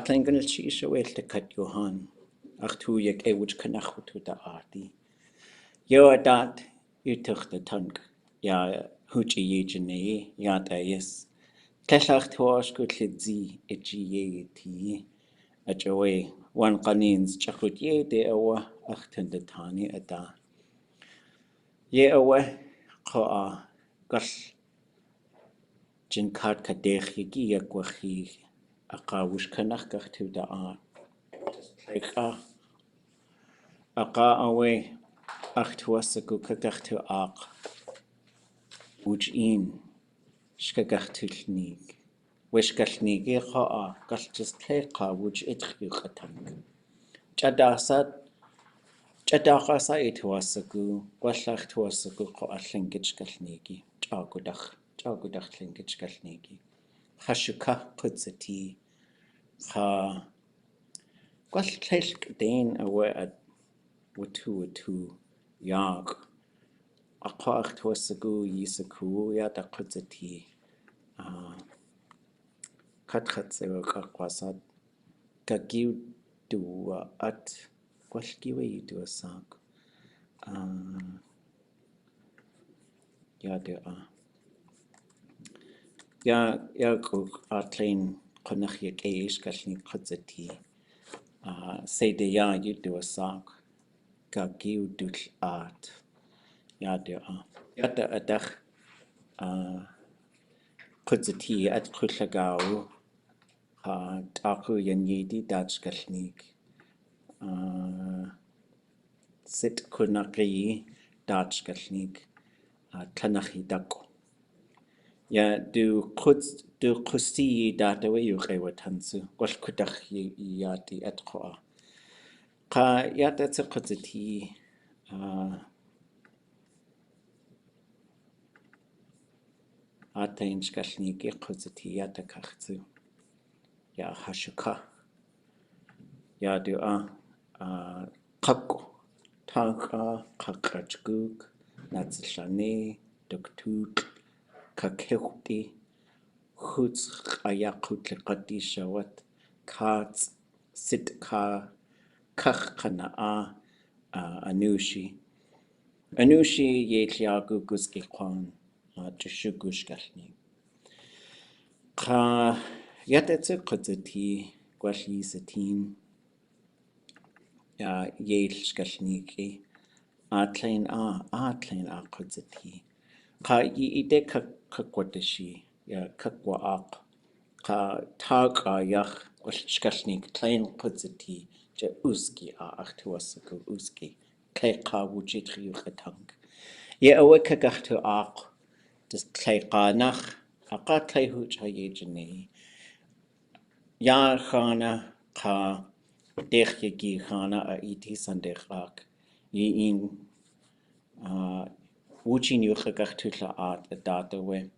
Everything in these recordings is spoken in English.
Atlan gan chi wel te kat Johan. Ach tu ik ewch kanach tu da arti. Jo dat utuch de tank. Ja hóoch'i jineiyí ja da is. Tlach tuas go zi jineiyí a joy one qanins chakut ye de awa ach ten de tani ada. Ye awa qa gal jin kat kadech yegi yakwachi a qawush kanach gach tu da art. Aqa awe ach tuas go kagach tu aq. Uj in shkagach tu llnig. Wish gallnig e qa gall just qa wuj idch qatang. Chadachasa e tuas go gwallach tuas go qa allingich gallnigi. Chagudach llingich gallnigi. Hashuka putzati ha gwall llelk dain awe at wutu yag. Aqach tuas go yisaku ya da putzati katse qasad kagiu du at gwall giwe du sag. Ja de ja go atlein qanach ye keish gallni putzati. Say de ja you do a sag kagiu du at. Ja de ja da adach putzati at kullagau taku jineiyí dach gallnig. Sit kunaki dach gallnig tanachi dako. Ja du kusti data we you rewa tansu gwall kudach yati at qoa. Qa yata tsa kutzati atain gallnig e kutzati yata kachtsu. Ja hashuka. Ja du qakko. Tanka qaqachguk natslane doktuk kakeuti huts ayakut qati shawat kats sit ka kakhana anushi ye tliagu guski kwan tushugush galni qa yatetsu qati gwalli satin yel skalniki atlein qudzati qa ide kakwateshi ya kakwa aq qa taqa yach skalnik klein qudzati je uski achtuasaku uski qa wujitri qatang ye aweka gachtu aq des qanach aqa hóoch'i jineiyí ya khana qa dech yegi khana a iti sandechak ye in wuchin yuchagach tutla art a data we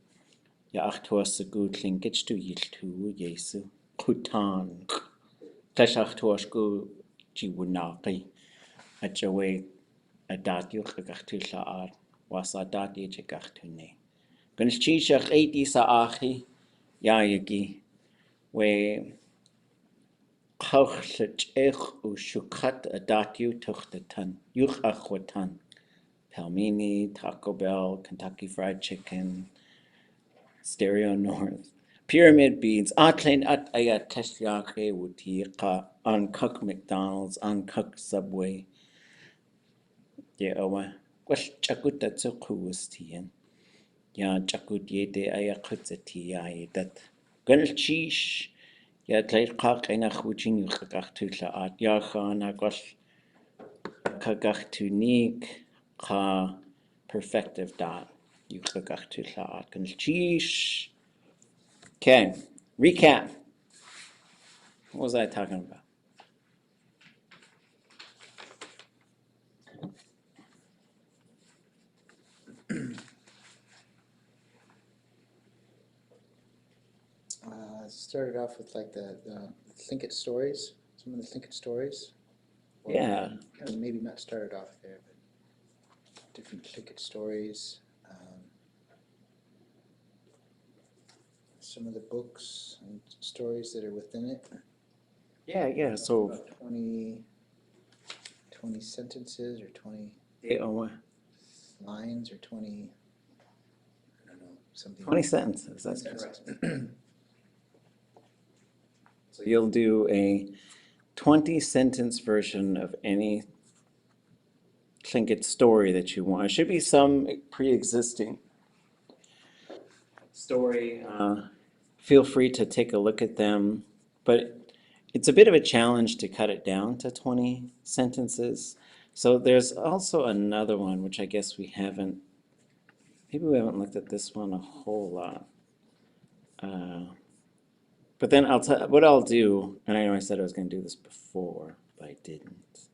ya achtuas a good linkage to yiltu yesu kutan tash achtuas go jiwunaki a jawe a dat yuchagach tutla art was a dat yechagach tune gans chishach eti sa achi ya yegi we X'éig shukat a datu tuchtatan yuch achwatan Palmini, Taco Bell, Kentucky Fried Chicken, Stereo North, Pyramid Beans, atlein at ayat teshyake wutiqa on cook McDonald's, on cook Subway. Ya awa gwall chakut at suqustian. Ya chakut yede ayakutzati ya yedat. Ganal chish. Ja, gleich qaq enach wuchin yuchagach tutla at ya khana gwall kagach tunik qa perfective dot yuchagach tutla at ganal chish. Okay, recap. What was I talking about? Started off with like the think it stories, some of the think it stories. Yeah. Maybe not started off there, but different think it stories. Some of the books and stories that are within it. Yeah, so About 20 sentences or 20 oh, lines or 20, I don't know, something. 20 sentences, that's Sentences. correct. So you'll do a 20-sentence version of any Tlingit story that you want. It should be some pre-existing story. Feel free to take a look at them, but it's a bit of a challenge to cut it down to 20 sentences. So there's also another one, which I guess maybe we haven't looked at this one a whole lot. But then what I'll do, and I know I said I was going to do this before, but I didn't.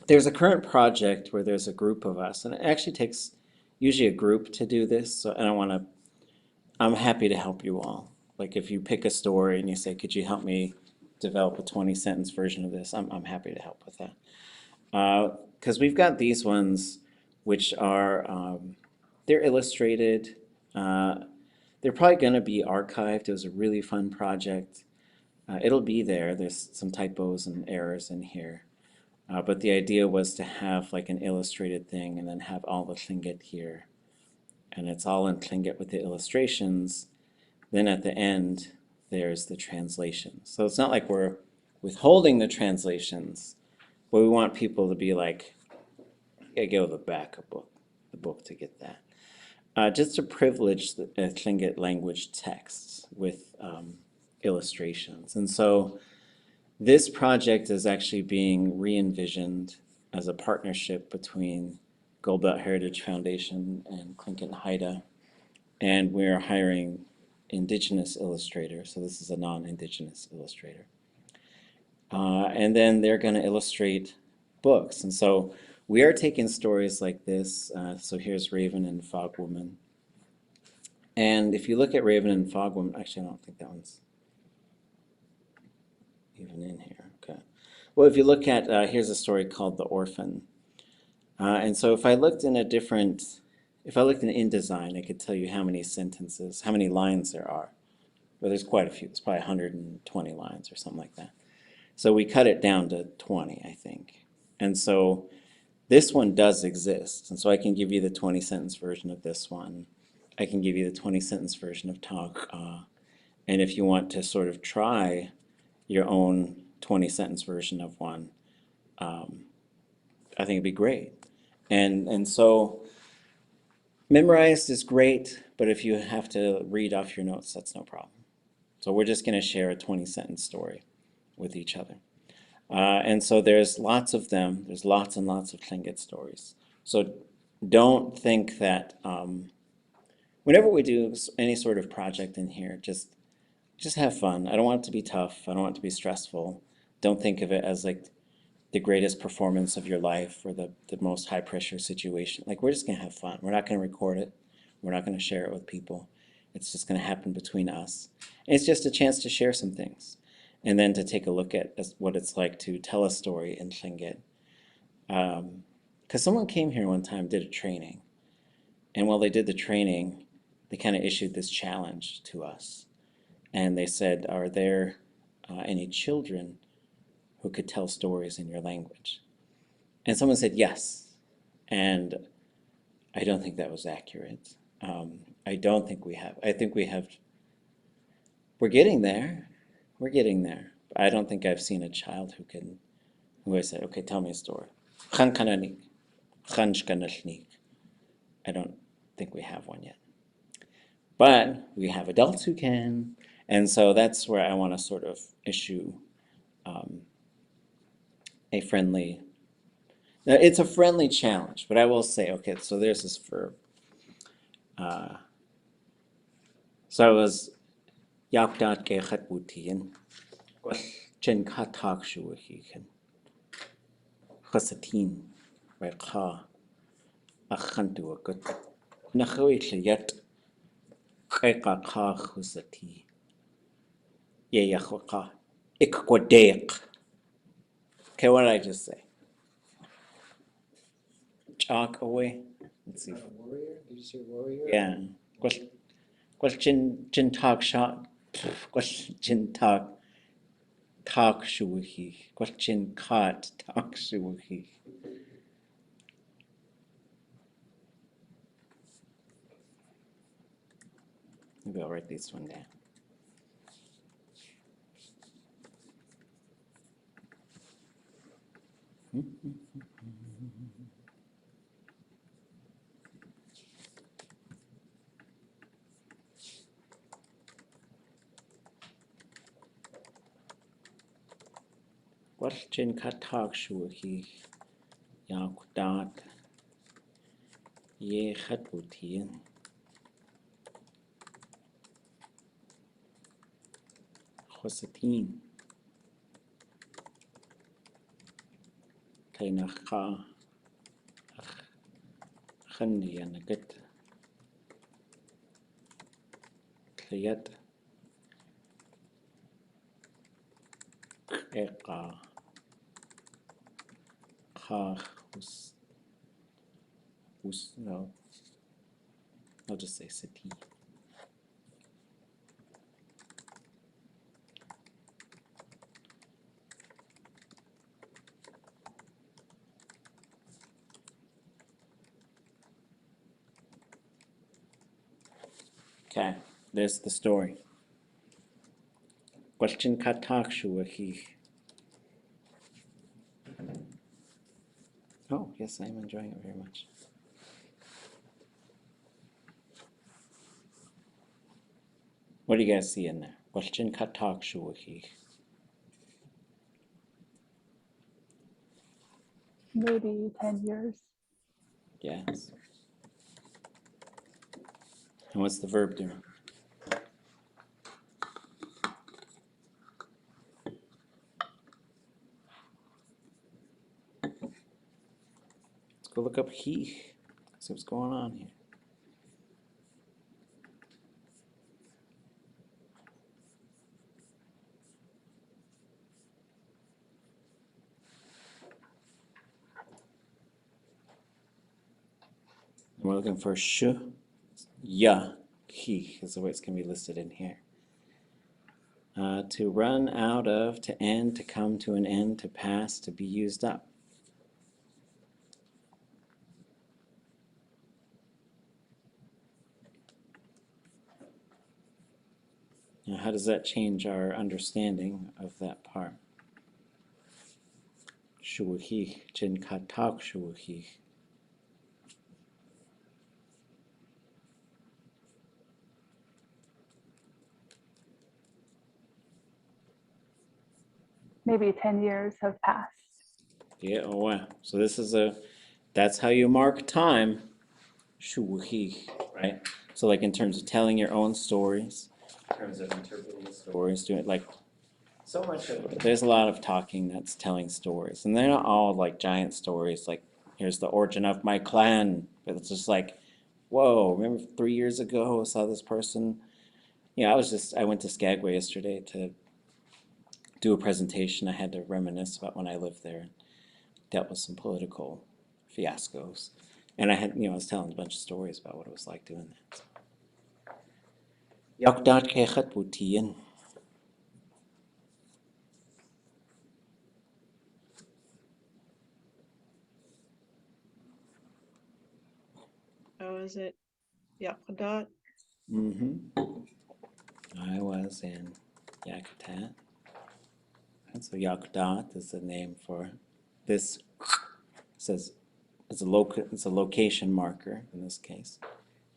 There's a current project where there's a group of us, and it actually takes usually a group to do this. So I'm happy to help you all. Like if you pick a story and you say, could you help me develop a 20-sentence version of this? I'm happy to help with that. Because we've got these ones which are, they're illustrated. They're probably going to be archived. It was a really fun project. It'll be there. There's some typos and errors in here. But the idea was to have like an illustrated thing and then have all the Tlingit here. And it's all in Tlingit with the illustrations. Then at the end, there's the translation. So it's not like we're withholding the translations, but we want people to be like, you gotta go to the back of the book to get that. Just to privilege the Tlingit language texts with illustrations. And so this project is actually being re-envisioned as a partnership between Gold Belt Heritage Foundation and Tlingit Haida, and we're hiring Indigenous illustrators, so this is a non-Indigenous illustrator. And then they're going to illustrate books, and so we are taking stories like this. So here's Raven and Fogwoman. And if you look at Raven and Fogwoman, actually I don't think that one's even in here. Okay. Well, if you look at, here's a story called The Orphan. And so if I looked in InDesign, I could tell you how many sentences, how many lines there are. Well, there's quite a few. It's probably 120 lines or something like that. So we cut it down to 20, I think. And so this one does exist. And so I can give you the 20-sentence version of this one. I can give you the 20-sentence version of Talk. And if you want to sort of try your own 20-sentence version of one, I think it'd be great. And so memorized is great, but if you have to read off your notes, that's no problem. So we're just going to share a 20-sentence story with each other. And so there's lots of them. There's lots and lots of Tlingit stories. So don't think that whenever we do any sort of project in here, just have fun. I don't want it to be tough. I don't want it to be stressful. Don't think of it as like the greatest performance of your life or the most high pressure situation. Like we're just gonna have fun. We're not gonna record it. We're not gonna share it with people. It's just gonna happen between us. And it's just a chance to share some things. And then to take a look at what it's like to tell a story in Tlingit. Because someone came here one time, did a training. And while they did the training, they kind of issued this challenge to us. And they said, are there any children who could tell stories in your language? And someone said yes. And I don't think that was accurate. I don't think we have. I think we're getting there. We're getting there. I don't think I've seen a child who has said, okay, tell me a story. I don't think we have one yet. But we have adults who can. And so that's where I want to sort of issue a friendly, it's a friendly challenge, but I will say, okay, so there's this verb. So I was yakdat kechat butian, chen katak shuahikan, chasatin, ka, achantu akut, nachawit yet, keka ka chusati, ye yachwaka, ikwadek. Okay, what did I just say? Chalk away. Let's see. Warrior? Did you say warrior? Yeah. Question talk shot. Question talk shuhi. Question caught talk shuhi. Maybe I'll write this one down. Question talk shuhi. Yakudat. Ye khatbutin. Khosatin. Kainakha. Khandi yanagat. Klayat. Eqa. Kha. No. I'll just say sati. Okay, there's the story. Question katak shuahi. Oh, yes, I'm enjoying it very much. What do you guys see in there? Question katak shuahi. Maybe 10 years. Yes. And what's the verb doing? Let's go look up he. See what's going on here. We're looking for sh, ya, he is the way it's going to be listed in here. To run out of, to end, to come to an end, to pass, to be used up. Now, how does that change our understanding of that part? Shuhi, jin katak shuhi. Maybe 10 years have passed. Yeah, oh wow. So this is that's how you mark time. Shuhi, right? So like in terms of telling your own stories, in terms of interpreting stories, doing like so much of it. There's a lot of talking that's telling stories. And they're not all like giant stories like here's the origin of my clan. But it's just like, whoa, remember 3 years ago I saw this person? Yeah, I went to Skagway yesterday to do a presentation. I had to reminisce about when I lived there and dealt with some political fiascos. And I was telling a bunch of stories about what it was like doing that. Yakdat kechat butiyin. Oh, is it Yakdat? I was in Yakutat. And so Yakdat is the name for this. It says it's a location marker in this case.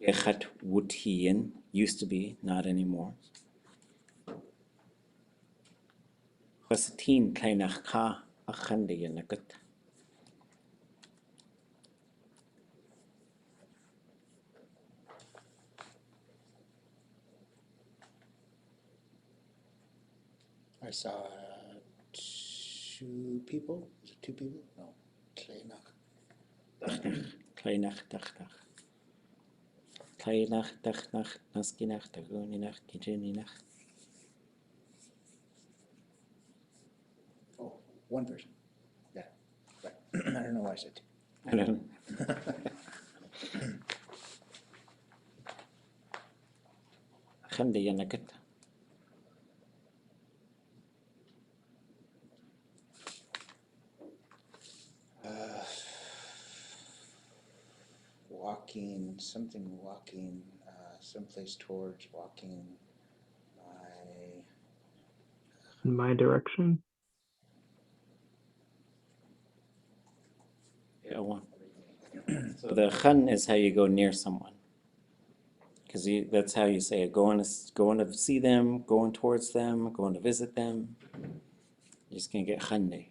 Kechat Wutiyin used to be, not anymore. Khosatin kainakha akhandi yanakat. I saw two people. Was it two people? No. Kayaaní. Kleinach dachtach. Kleinach dachtach naskinach daguninach kijuninach. Oh, one person. Yeah, right. I don't know why I said two. I don't know. Akhandi yanakat. something walking, someplace towards walking. In my direction. Yeah, one. So the khan is how you go near someone. Because that's how you say it. Going to see them, going towards them, going to visit them. You're just going to get khanni.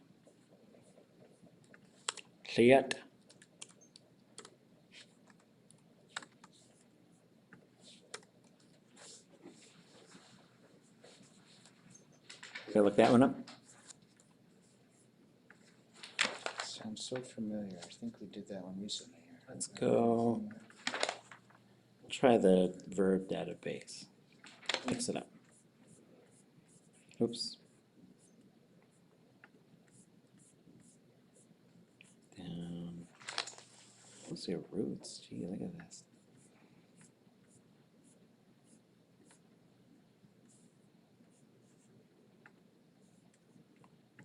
Khiyat. Okay, look that one up. Sounds so familiar. I think we did that one recently. Let's go. Try the verb database. Mix it up. Oops. Down. What's your roots? Gee, look at this.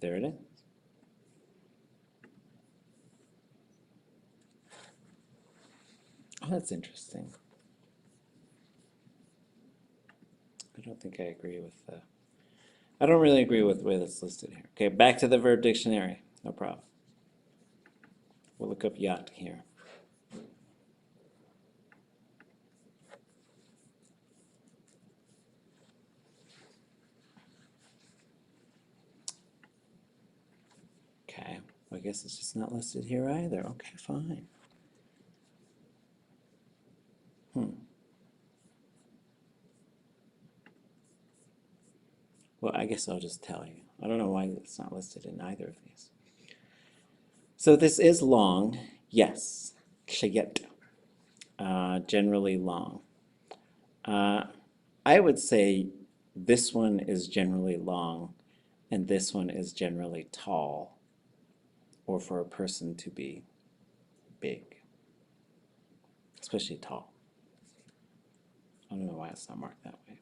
There it is. Oh, that's interesting. I don't think I agree with I don't really agree with the way that's listed here. Okay, back to the verb dictionary. No problem. We'll look up yacht here. Okay, well, I guess it's just not listed here either. Okay, fine. Well, I guess I'll just tell you. I don't know why it's not listed in either of these. So this is long, yes. X'éig. Generally long. I would say this one is generally long and this one is generally tall, or for a person to be big, especially tall. I don't know why it's not marked that way.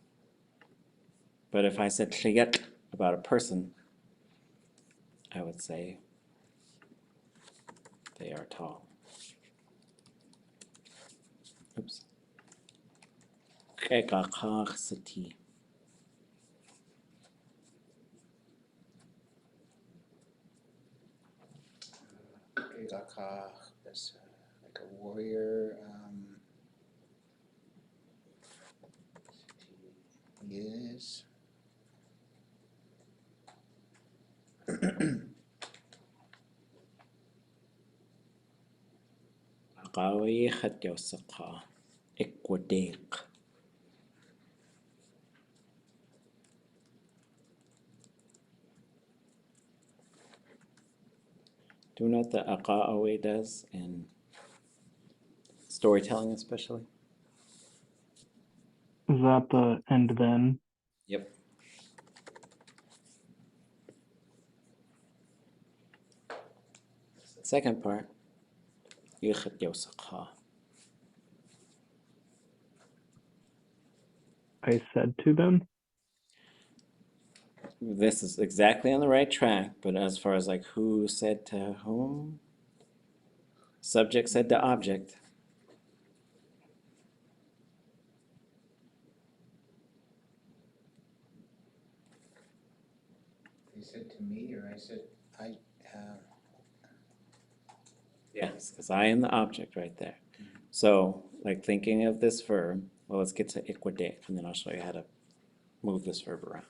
But if I said x'éig about a person, I would say they are tall. Oops. X'éig. That's like a warrior. Yes. قاوي خد يوسقها إكوديق. Do you know what the aqa'awi does in storytelling especially? Is that the and then? Yep. Second part, يخد يوسقها. I said to them. This is exactly on the right track, but as far as like who said to whom, subject said to object. You said to me, or I said I. Yes, because I am the object right there. So, like thinking of this verb, well, let's get to ikwade, and then I'll show you how to move this verb around.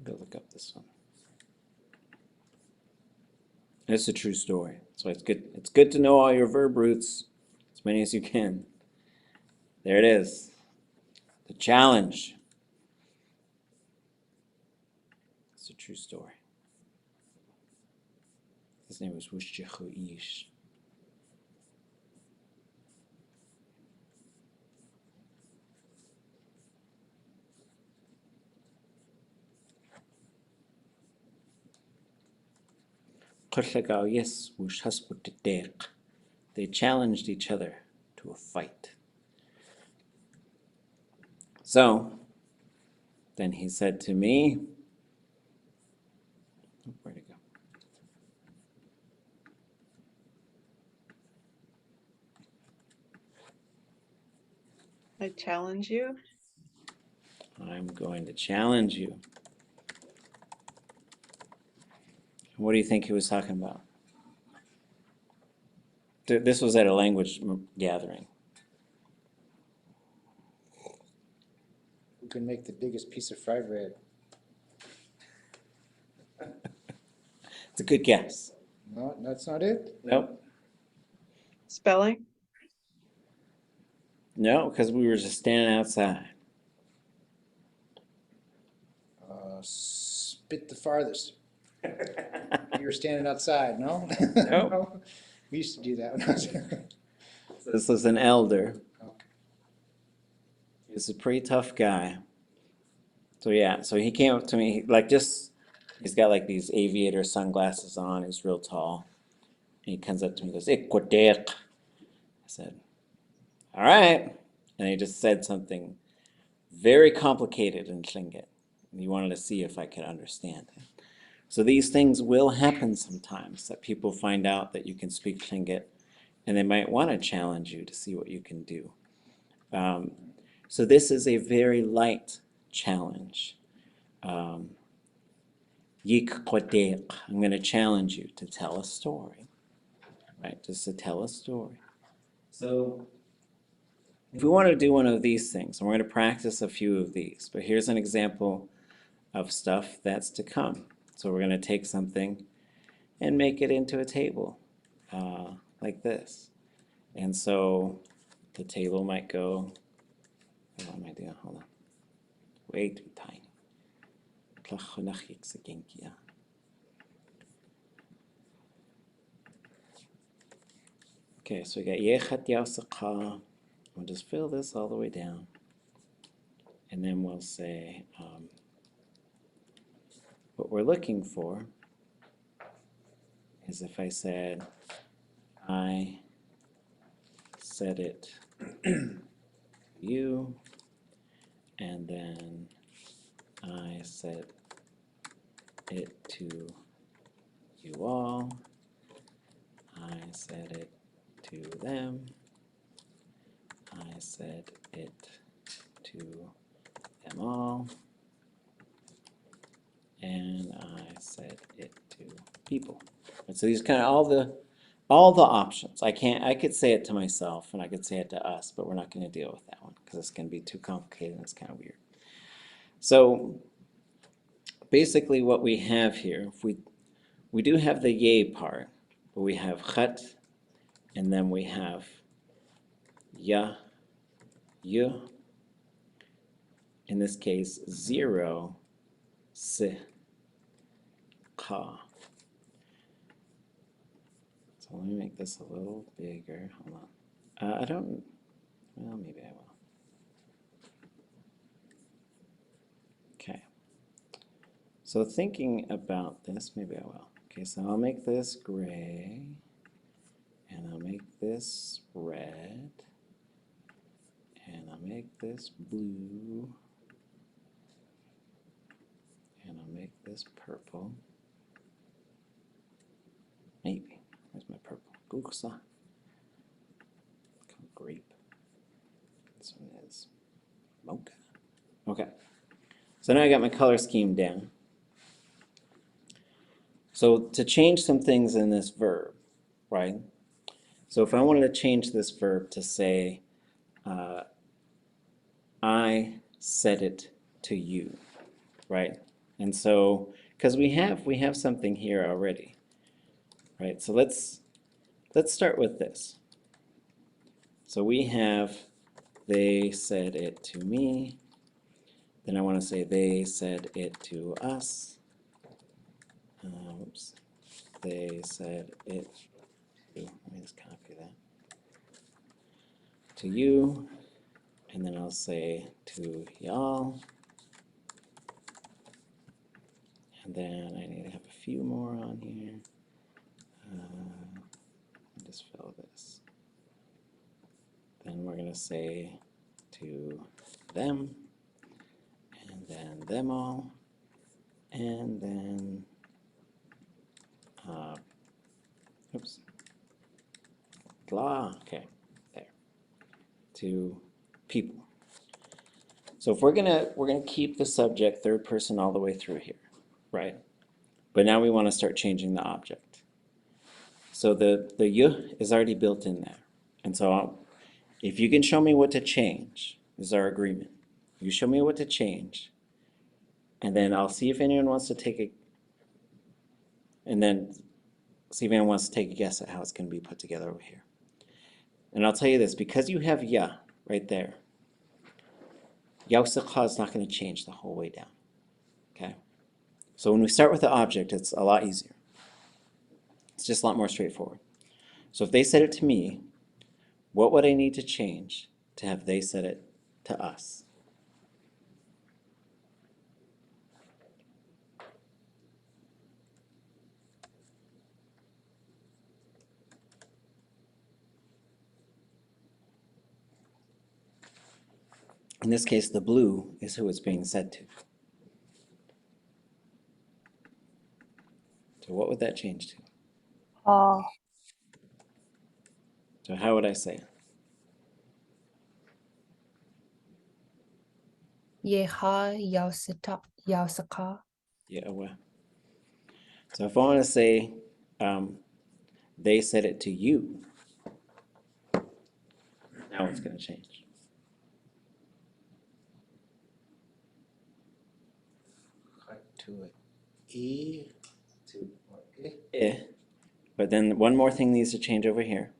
Go look up this one. It's a true story, so it's good. It's good to know all your verb roots, as many as you can. There it is. The challenge. It's a true story. His name was hóoch'i. They challenged each other to a fight. So, then he said to me, where'd it go? I challenge you. I'm going to challenge you. What do you think he was talking about? This was at a language gathering. Who can make the biggest piece of fried bread? It's a good guess. No, that's not it. Nope. Spelling. No, because we were just standing outside. Spit the farthest. You were standing outside, no? Nope. No? We used to do that when I was This was an elder. Okay. He's a pretty tough guy. So yeah, so he came up to me, like just, he's got like these aviator sunglasses on, he's real tall. And he comes up to me and goes, "Ikwadek." I said, all right. And he just said something very complicated in Tlingit. He wanted to see if I could understand it. So these things will happen sometimes, that people find out that you can speak Tlingit, and they might want to challenge you to see what you can do. So this is a very light challenge. Yik-kodek. I'm going to challenge you to tell a story, right? Just to tell a story. So if we want to do one of these things, and we're going to practice a few of these, but here's an example of stuff that's to come. So we're going to take something and make it into a table, like this. And so the table might go, what am I doing? Hold on. Way too tiny. Okay, so we got Yechat Yausaka. We'll just fill this all the way down. And then we'll say, what we're looking for is if I said, I said it to you, and then I said it to you all, I said it to them, I said it to them all, and I said it to people. And so these kind of all the options. I could say it to myself and I could say it to us, but we're not going to deal with that one because it's going to be too complicated and it's kind of weird. So basically what we have here, if we do have the yay part, but we have chat, and then we have ya, yu. In this case, 0, si, ka. So let me make this a little bigger. Hold on. Well, maybe I will. Okay. So thinking about this, maybe I will. Okay, so I'll make this gray, and I'll make this red, and I'll make this blue, and I'll make this purple. Maybe. Where's my purple? Guksa. Grape. This one is mocha. Okay. So now I got my color scheme down. So to change some things in this verb, right? So if I wanted to change this verb to say, I said it to you, right? And so, because we have something here already, right? So let's start with this. So we have, they said it to me. Then I want to say they said it to us. Oops. They said it to, let me just copy that. To you. And then I'll say to y'all. And then I need to have a few more on here. Just fill this. Then we're going to say to them, and then them all, and then, oops, blah, okay, there, to people. So if we're gonna keep the subject third person all the way through here, right? But now we want to start changing the object. So the y is already built in there. And so if you can show me what to change, this is our agreement. You show me what to change, and then I'll see if anyone wants to take a, and then see if anyone wants to take a guess at how it's going to be put together over here. And I'll tell you this, because you have ya right there, Yausakha is not going to change the whole way down. Okay? So when we start with the object, it's a lot easier. It's just a lot more straightforward. So if they said it to me, what would I need to change to have they said it to us? In this case, the blue is who it's being said to. So what would that change to? Oh, So how would I say it? Yeha yausaka. Yeah, well. So if I want to say they said it to you, now it's going to change. To E to okay. Eh. But then one more thing needs to change over here.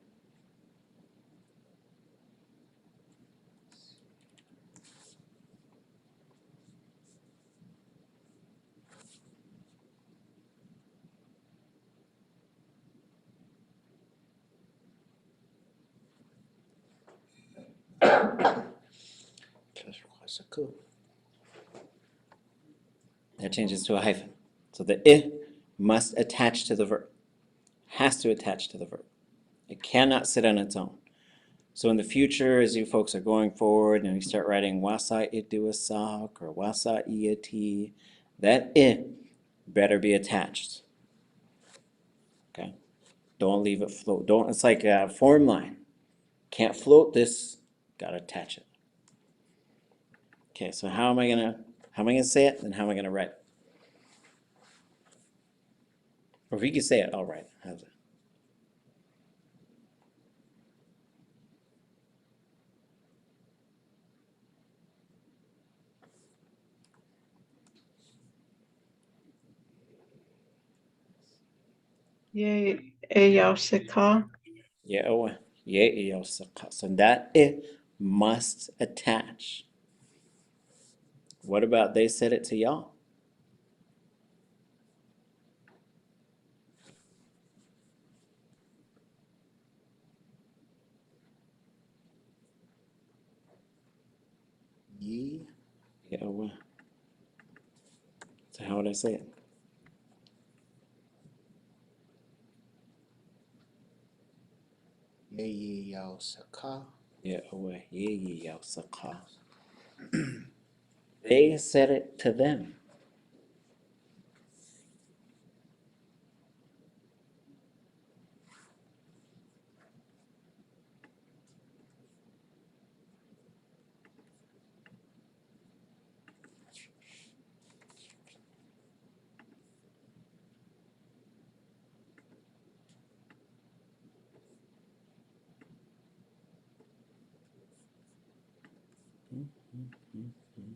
That changes to a hyphen. So the I must attach to the verb. Has to attach to the verb. It cannot sit on its own. So in the future, as you folks are going forward and you start writing wasa ituasak or wasa iati, that I better be attached. Okay? Don't leave it float. Don't. It's like a form line. Can't float this. Gotta attach it. Okay. So how am I gonna say it, and how am I gonna write it? Or if you can say it, I'll write it. How's it? Ye yausaka. Yeah. Oh. Yeah. So that I must attach. What about they said it to y'all? Ye Yeah. Oh. So how would I say it? Ye Yausaka. Yeah. Oh. Yeah. They said it to them.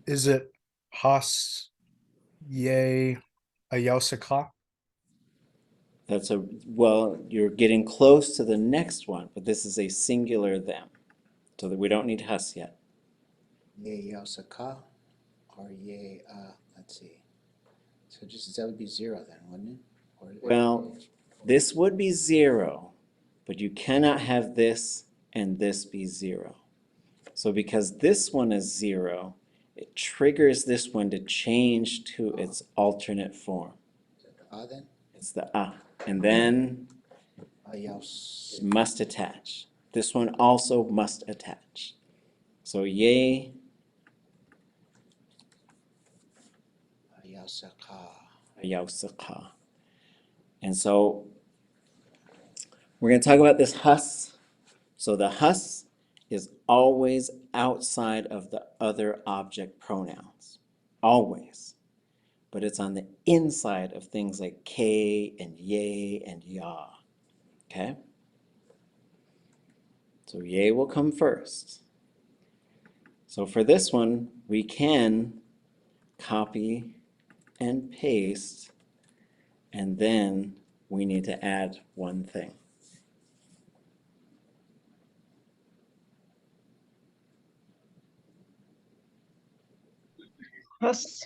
Is it has ye a yausaka? That's a, well, you're getting close to the next one, but this is a singular them. So that we don't need hus yet. Ye Yausaka or ye let's see. So just that would be 0 then, wouldn't it? Or, Well, this would be 0, but you cannot have this and this be 0. So because this one is 0, it triggers this one to change to its alternate form. then? It's the and then Yaus it must attach. This one also must attach. So ye Yausaka. yausaka. And so we're going to talk about this hus. So the hus is always outside of the other object pronouns. Always. But it's on the inside of things like K and yay and ya. Okay? So yay will come first. So for this one, we can copy and paste, and then we need to add one thing. Hus.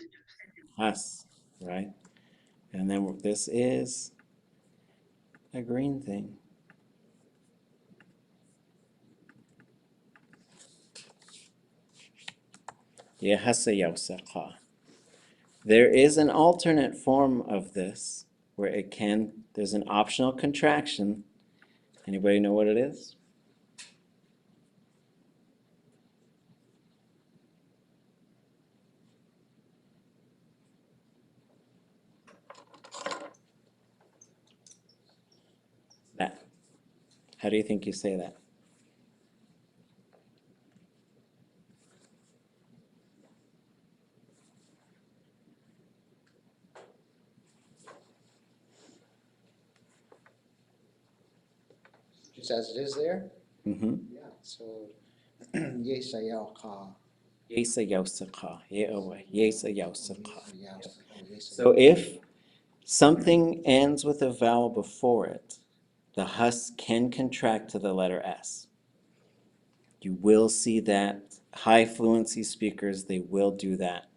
Us, right? And then this is a green thing. Yehasayausaka. There is an alternate form of this where there's an optional contraction. Anybody know what it is? That. How do you think you say that? Just as it is there? Mm-hmm. Yeah, so Yesayausaka. Yesayausaka. Yesayausaka. So So if something ends with a vowel before it, the hus can contract to the letter S. You will see that. High fluency speakers, they will do that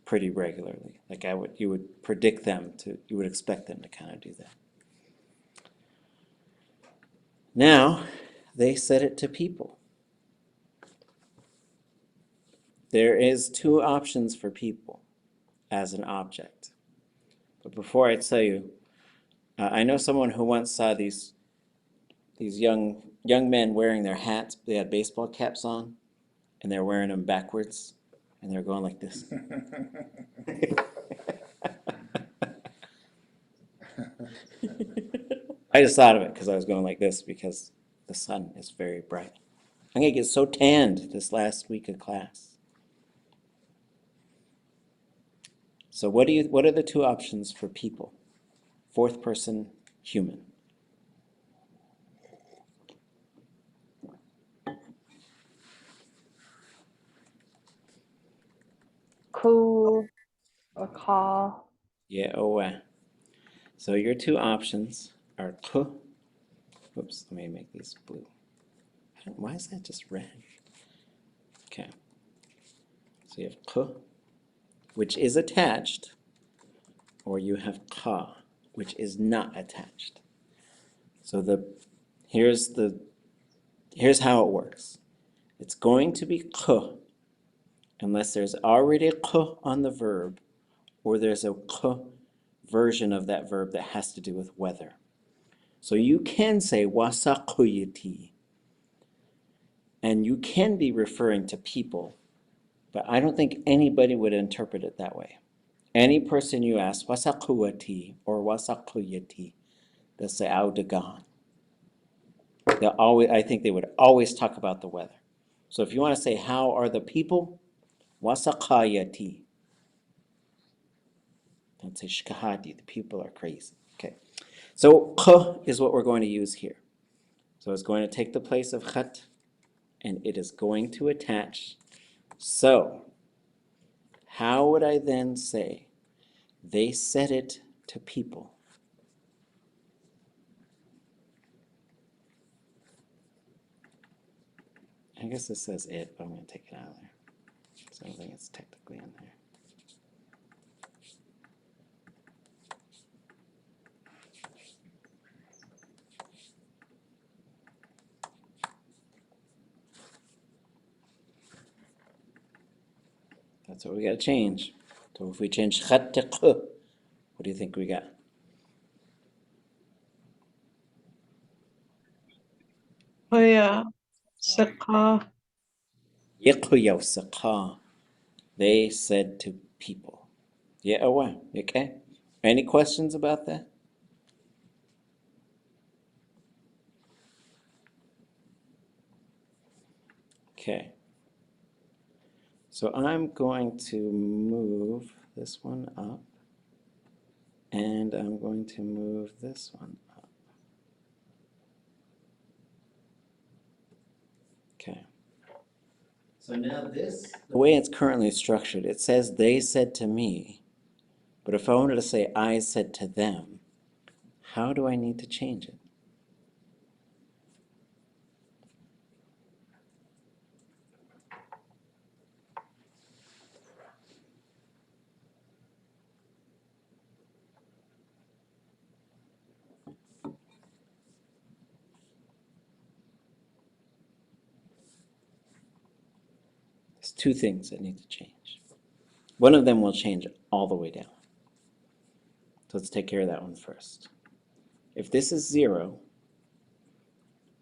pretty regularly. Like you would predict them to, you would expect them to kind of do that. Now, they set it to people. There is two options for people as an object. But before I tell you, I know someone who once saw these young men wearing their hats. They had baseball caps on, and they're wearing them backwards, and they're going like this. I just thought of it because I was going like this because the sun is very bright. I'm gonna get so tanned this last week of class. So what are the two options for people? Fourth person human. Ku or ka. Yeah, so your two options are ku. Oops, let me make these blue. Why is that just red? Okay. So you have ku, which is attached, or you have ka, which is not attached. So here's how it works. It's going to be ku unless there's already a ku on the verb, or there's a ku version of that verb that has to do with weather. So you can say wasakuyati, and you can be referring to people, but I don't think anybody would interpret it that way. Any person you ask, wasakuati or wasakuyati, they'll say audagan. I think they would always talk about the weather. So if you want to say, how are the people? Wasakayati. Don't say shkahati, the people are crazy. Okay. So k is what we're going to use here. So it's going to take the place of khat, and it is going to attach. So how would I then say, they set it to people? I guess this says it, but I'm going to take it out of there. So I don't think it's technically in there. That's what we got to change. So if we change khat to k, what do you think we got? Hoya. Saka. Yiqyawsaqa. They said to people. Yeah, okay. Any questions about that? Okay. So I'm going to move this one up, and I'm going to move this one up. Okay. So now this, the way it's currently structured, it says they said to me, but if I wanted to say I said to them, how do I need to change it? There's two things that need to change. One of them will change all the way down. So let's take care of that one first. If this is 0,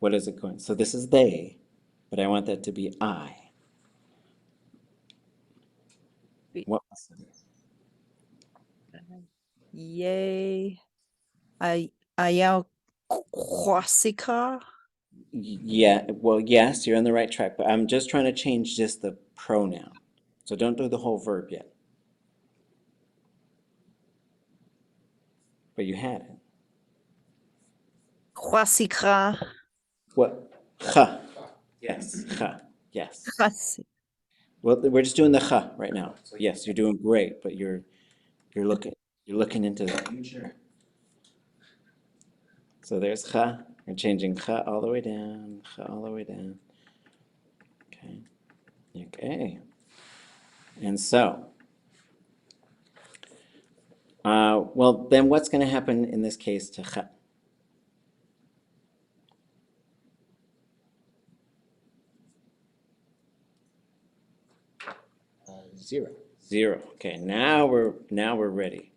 what is it going? So this is they, but I want that to be I. What was it? Yay. Ayaw hóoch'i. Yeah, well, yes, you're on the right track, but I'm just trying to change just the pronoun. So don't do the whole verb yet. But you had it. Hóoch'i. What? Cha. Yes, cha. Yes. Chasi. Well, we're just doing the cha right now. So yes, you're doing great, but you're looking into the future. So there's cha. We're changing cha all the way down, cha all the way down. Okay. Okay. And so, well, then what's going to happen in this case to cha? 0. 0. Okay, now we're ready.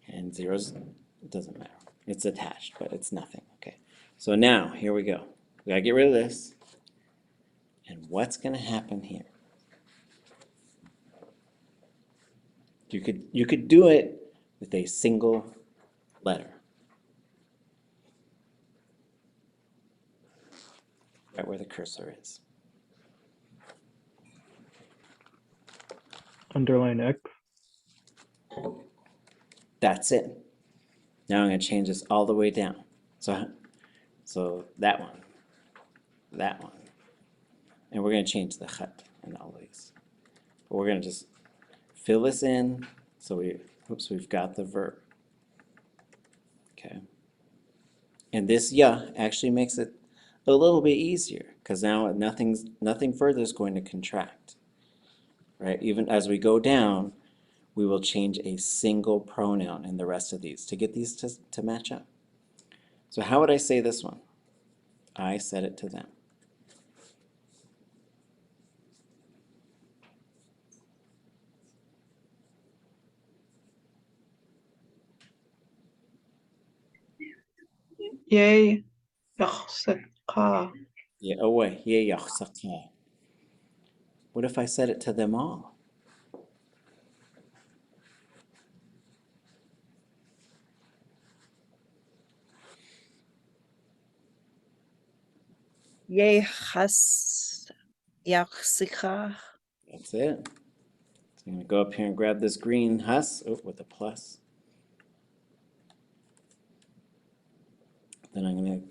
And zeros, it doesn't matter. It's attached, but it's nothing. Okay. So now here we go. We gotta get rid of this. And what's gonna happen here? You could do it with a single letter. Right where the cursor is. Underline X. That's it. Now I'm going to change this all the way down. So that one, and we're going to change the chat in all these. But we're going to just fill this in. So we've got the verb. Okay. And this ya actually makes it a little bit easier because now nothing further is going to contract. Right? Even as we go down, we will change a single pronoun in the rest of these to get these to match up. So how would I say this one? I said it to them. Yay. Yaxsaka. Yeah, away. Jineiyí. What if I said it to them all? Yay has yaxika. That's it. So I'm going to go up here and grab this green hus with a plus. Then I'm going to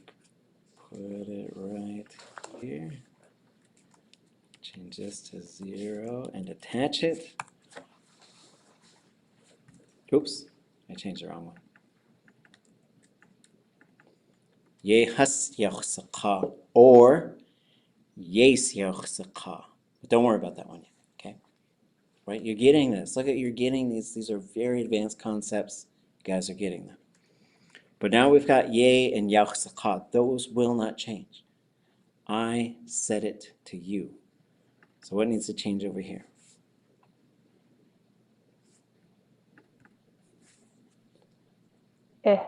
put it right here. Change this to 0 and attach it. Oops, I changed the wrong one. Ye has yaxsaka or yes yaxsaka. But don't worry about that one yet, okay? Right, you're getting this. Look at, you're getting these. These are very advanced concepts. You guys are getting them. But now we've got ye and yaxsaka. Those will not change. I said it to you. So what needs to change over here? Eh.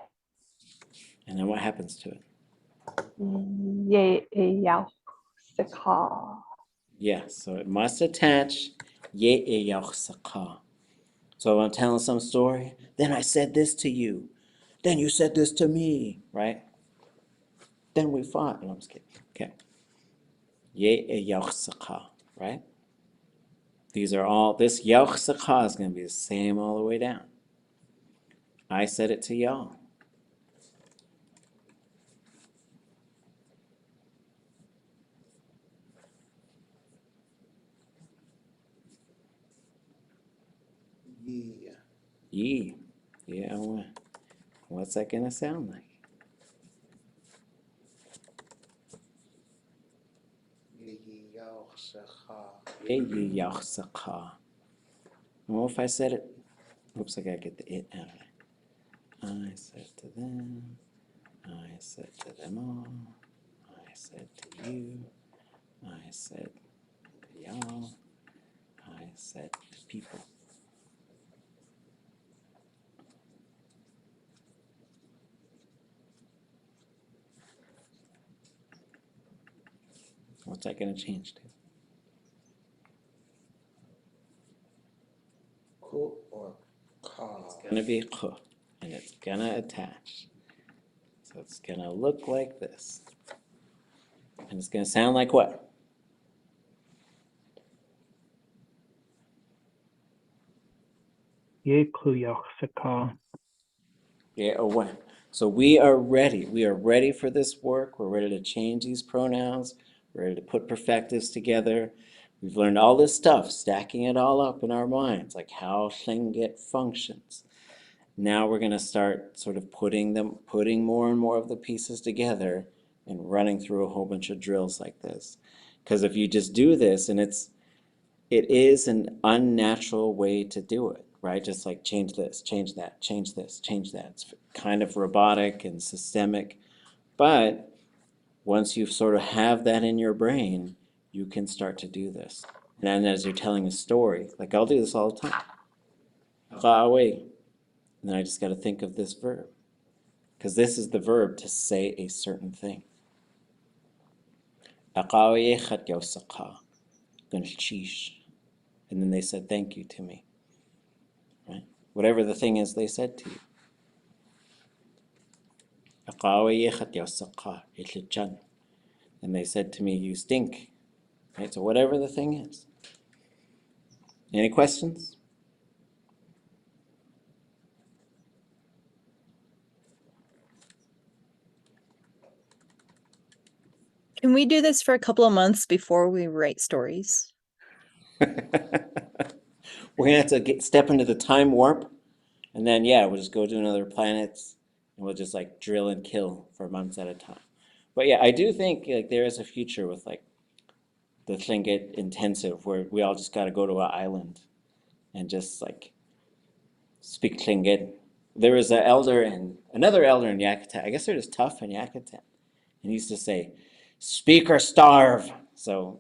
And then what happens to it? Yaxsaka. Yeah, so it must attach ye yaxsaka. So I'm telling some story, then I said this to you. Then you said this to me, right? then we fought. No, I'm just kidding. Okay. Ye hóoch'i, right? These are all, this hóoch'i is going to be the same all the way down. I said it to y'all. Yeah. Ye. Yeah, what's that going to sound like? Jineiyí. Kayaaní. Well, if I said it, oops, I gotta get the it out of it. I said to them, I said to them all, I said to you, I said to y'all, I said to people. What's that gonna change to? Ko or ka? It's gonna be k, and it's gonna attach. So it's gonna look like this. And it's gonna sound like what? Ye hóoch'i. Yeah, or what? So we are ready. We are ready for this work. We're ready to change these pronouns. We're ready to put perfectives together. We've learned all this stuff, stacking it all up in our minds, like how Tlingit functions. Now we're going to start sort of putting more and more of the pieces together and running through a whole bunch of drills like this. Because if you just do this, and it is an unnatural way to do it, right? Just like change this, change that, change this, change that. It's kind of robotic and systemic. But once you sort of have that in your brain, you can start to do this. And then as you're telling a story, like I'll do this all the time. And then I just got to think of this verb. Because this is the verb to say a certain thing. And then they said thank you to me. Right? Whatever the thing is they said to you. And they said to me, you stink. Right? So whatever the thing is. Any questions? Can we do this for a couple of months before we write stories? We're gonna have to step into the time warp, and then yeah, we'll just go to another planet, and we'll just like drill and kill for months at a time. But yeah, I do think like there is a future with like the Tlingit intensive where we all just got to go to an island and just like speak Tlingit. There was another elder in Yakutat. I guess they're just tough in Yakutat, and he used to say, "Speak or starve." So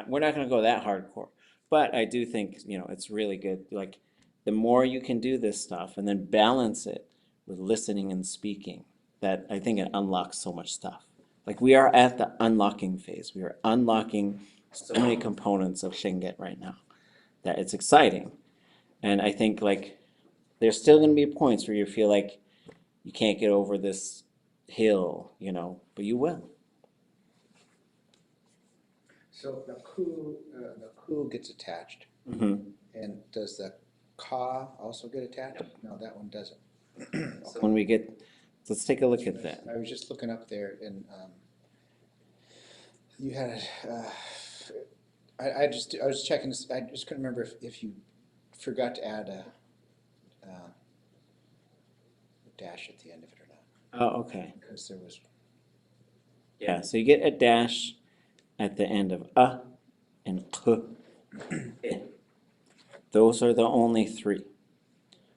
we're not going to go that hardcore, but I do think it's really good. Like the more you can do this stuff and then balance it with listening and speaking, that I think it unlocks so much stuff. Like we are at the unlocking phase. We are unlocking so many components of Tlingit right now that it's exciting. And I think like there's still going to be points where you feel like you can't get over this hill, but you will. So the ku gets attached. Mm-hmm. And does the ka also get attached? No, that one doesn't. So when we get, let's take a look at that. I was just looking up there and you had I was checking this. I just couldn't remember if you forgot to add a dash at the end of it or not. Oh, okay. Because there was. Yeah, so you get a dash at the end of and k. Those are the only three,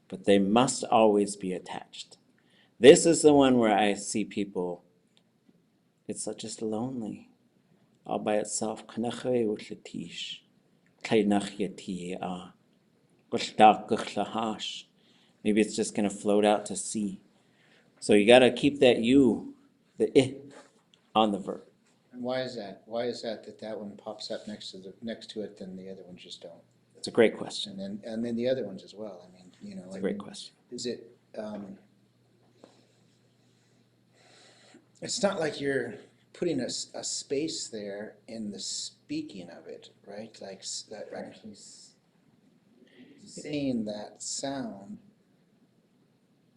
but they must always be attached. This is the one where I see people, it's just lonely, all by itself. Maybe it's just going to float out to sea. So you got to keep that the I, on the verb. And why is that? Why is that one pops up next to it, then the other ones just don't? It's a great question. And then the other ones as well. I mean, it's a great question. Is it? It's not like you're putting a space there in the speaking of it, right? Like that actually saying that sound.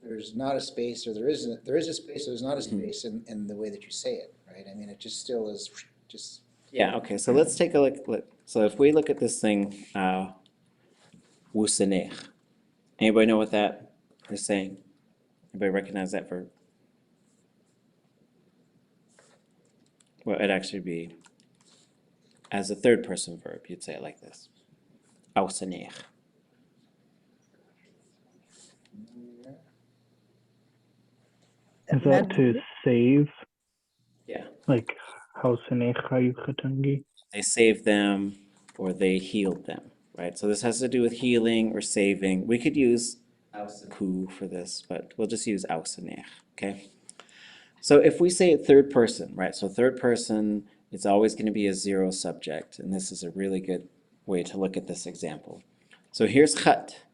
There's not a space, or there is a space, or there's not a space in the way that you say it, right? I mean, it just still is just. Yeah, okay, so let's take a look. So if we look at this thing, wusanech. Anybody know what that is saying? Anybody recognize that verb? Well, it'd actually be, as a third person verb, you'd say it like this. Ausanech. Is that to save? Yeah. Like, hóoch'i. They saved them or they healed them, right? So this has to do with healing or saving. We could use ku for this, but we'll just use ausanech, okay? So if we say it third person, right? So third person, it's always going to be a zero subject, and this is a really good way to look at this example. So here's chat.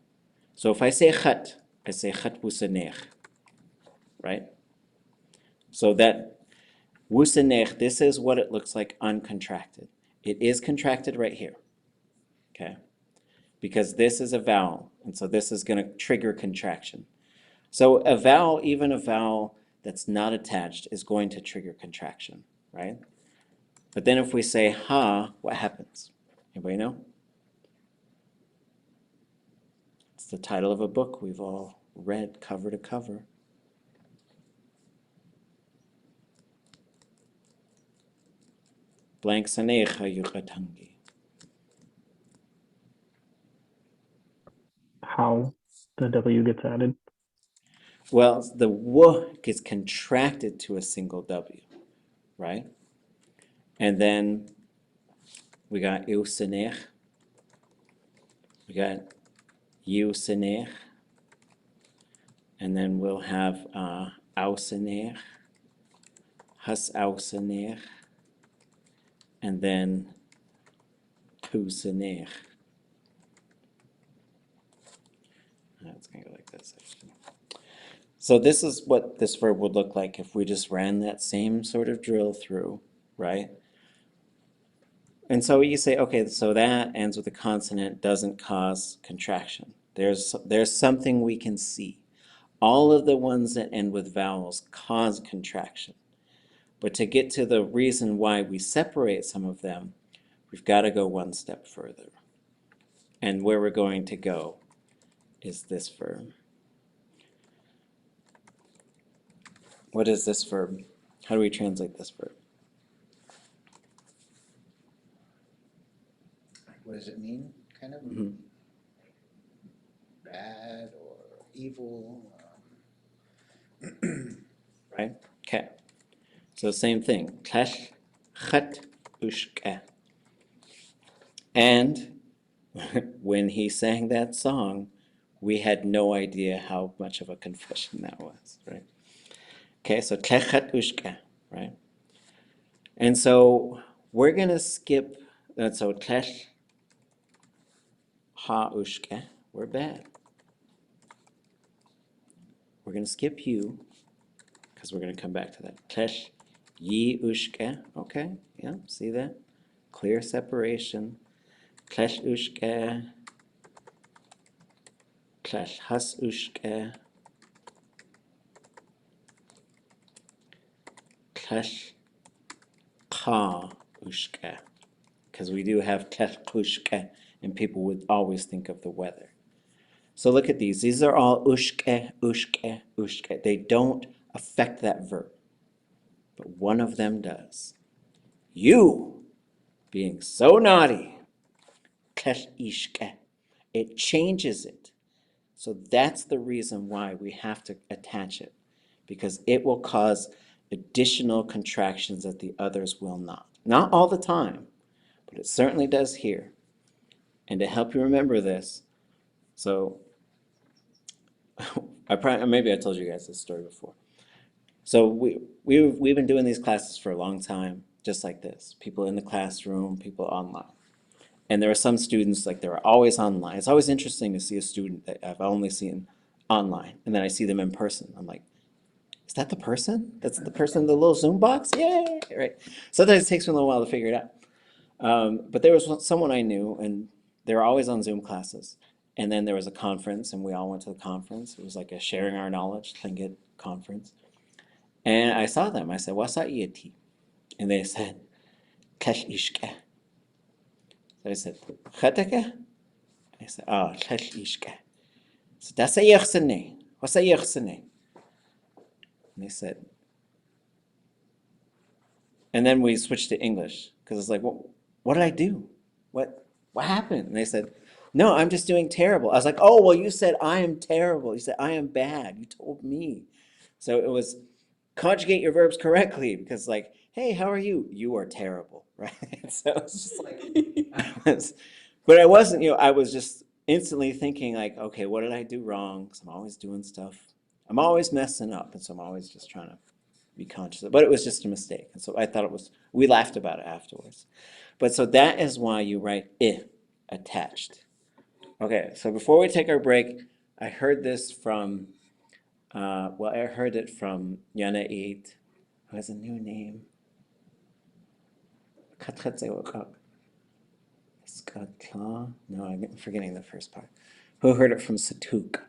So if I say chat, I say chat wusanech, right? So that wusanech, this is what it looks like uncontracted. It is contracted right here, okay? Because this is a vowel, and so this is going to trigger contraction. So a vowel, even a vowel that's not attached, is going to trigger contraction, right? But then if we say ha, what happens? Anybody know? It's the title of a book we've all read cover to cover. Blank sanecha yuchatangi. How the W gets added. Well, the w gets contracted to a single W, right? And then we got usanech, we got usanech, and then we'll have ausanech, has ausanech, and then kusanech. It's going to go like this, actually. So this is what this verb would look like if we just ran that same sort of drill through, right? And so you say, okay, so that ends with a consonant, doesn't cause contraction. There's something we can see. All of the ones that end with vowels cause contraction. But to get to the reason why we separate some of them, we've got to go one step further. And where we're going to go is this verb. What is this verb? How do we translate this verb? What does it mean, kind of? Bad or evil? Right? Okay. So same thing. Klesh, chet, ushke. And when he sang that song, we had no idea how much of a confession that was, right? Okay, so klechet ushke, right? And so we're going to skip, so klech ha ushke, we're bad. We're going to skip you, because we're going to come back to that. Klech yi ushke, okay, yeah, see that? Clear separation. Klech ushke, klech has ushke, klech ka ushke, because we do have klech ushke, and people would always think of the weather. So look at these. These are all ushke, ushke, ushke. They don't affect that verb, but one of them does. You being so naughty, klech ishke. It changes it. So that's the reason why we have to attach it, because it will cause additional contractions that the others will not. Not all the time, but it certainly does here. And to help you remember this, so maybe I told you guys this story before. So we've been doing these classes for a long time, just like this. People in the classroom, people online. And there are some students, like they're always online. It's always interesting to see a student that I've only seen online, and then I see them in person. I'm like, is that the person? That's the person in the little Zoom box? Yay! Right. Sometimes it takes me a little while to figure it out. But there was someone I knew, and they were always on Zoom classes. And then there was a conference, and we all went to the conference. It was like a sharing our knowledge, Tlingit conference. And I saw them. I said, "Wasa ieti?" And they said, "Kesh ishke." So I said, "Cheteke?" I said, "Oh, kesh ishke." So that's a yichsene. What's a yichsene? And they said, and then we switched to English because it's like, what did I do? What happened? And they said, "No, I'm just doing terrible." I was like, "Oh, well, you said I am terrible. You said I am bad. You told me." So it was conjugate your verbs correctly because, like, hey, how are you? You are terrible, right? So it's just like, but I wasn't, I was just instantly thinking, like, okay, what did I do wrong? Because I'm always doing stuff. I'm always messing up. And so I'm always just trying to be conscious of it. But it was just a mistake. And so I thought we laughed about it afterwards. But so that is why you write I attached. Okay, so before we take our break, I heard this from, I heard it from Jineiyí, who has a new name. No, I'm forgetting the first part. Who heard it from Satuk?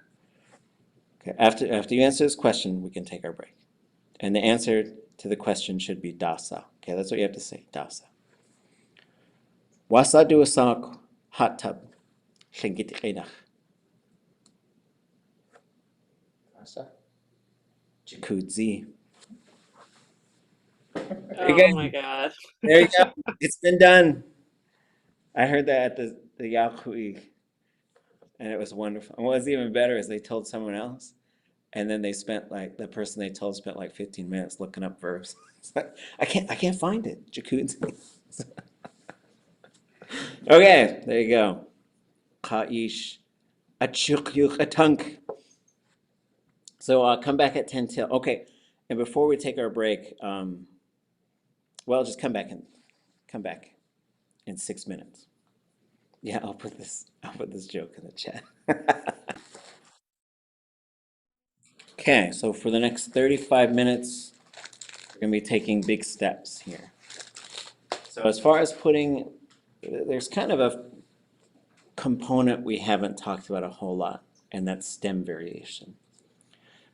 Okay, after you answer this question, we can take our break. And the answer to the question should be dasa. Okay, that's what you have to say, dasa. Wasa duasak hot tub. Jacuzzi. Oh my God. There you go. It's been done. I heard that at the Yahoo, and it was wonderful. And what was even better is they told someone else, and then the person they told spent like 15 minutes looking up verbs. It's like, I can't find it. Jacuzzi. Okay, there you go. Ka'ish achukyuk atunk. So come back at 10 till. Okay, and before we take our break, just come back in 6 minutes. Yeah, I'll put this joke in the chat. Okay, so for the next 35 minutes, we're gonna be taking big steps here. So as far as there's kind of a component we haven't talked about a whole lot, and that's stem variation.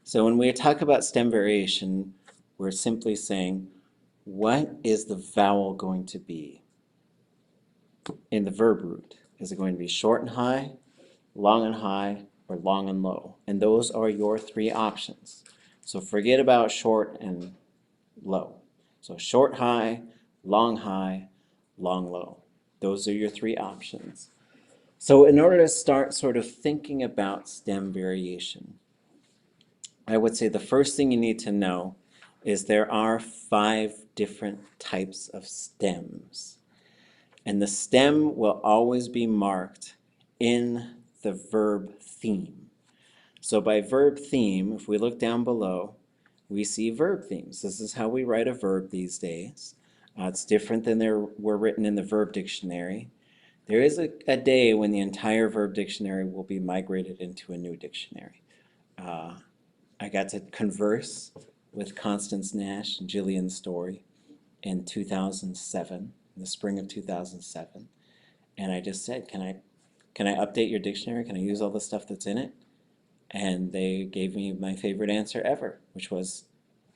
So when we talk about stem variation, we're simply saying, what is the vowel going to be in the verb root? Is it going to be short and high, long and high, or long and low? And those are your three options. So forget about short and low. So short high, long, low. Those are your three options. So in order to start sort of thinking about stem variation, I would say the first thing you need to know is there are 5 different types of stems. And the stem will always be marked in the verb theme. So by verb theme, if we look down below, we see verb themes. This is how we write a verb these days. It's different than they were written in the verb dictionary. There is a day when the entire verb dictionary will be migrated into a new dictionary. I got to converse with Constance Nash and Gillian Story in 2007, in the spring of 2007. And I just said, can I update your dictionary? Can I use all the stuff that's in it? And they gave me my favorite answer ever, which was,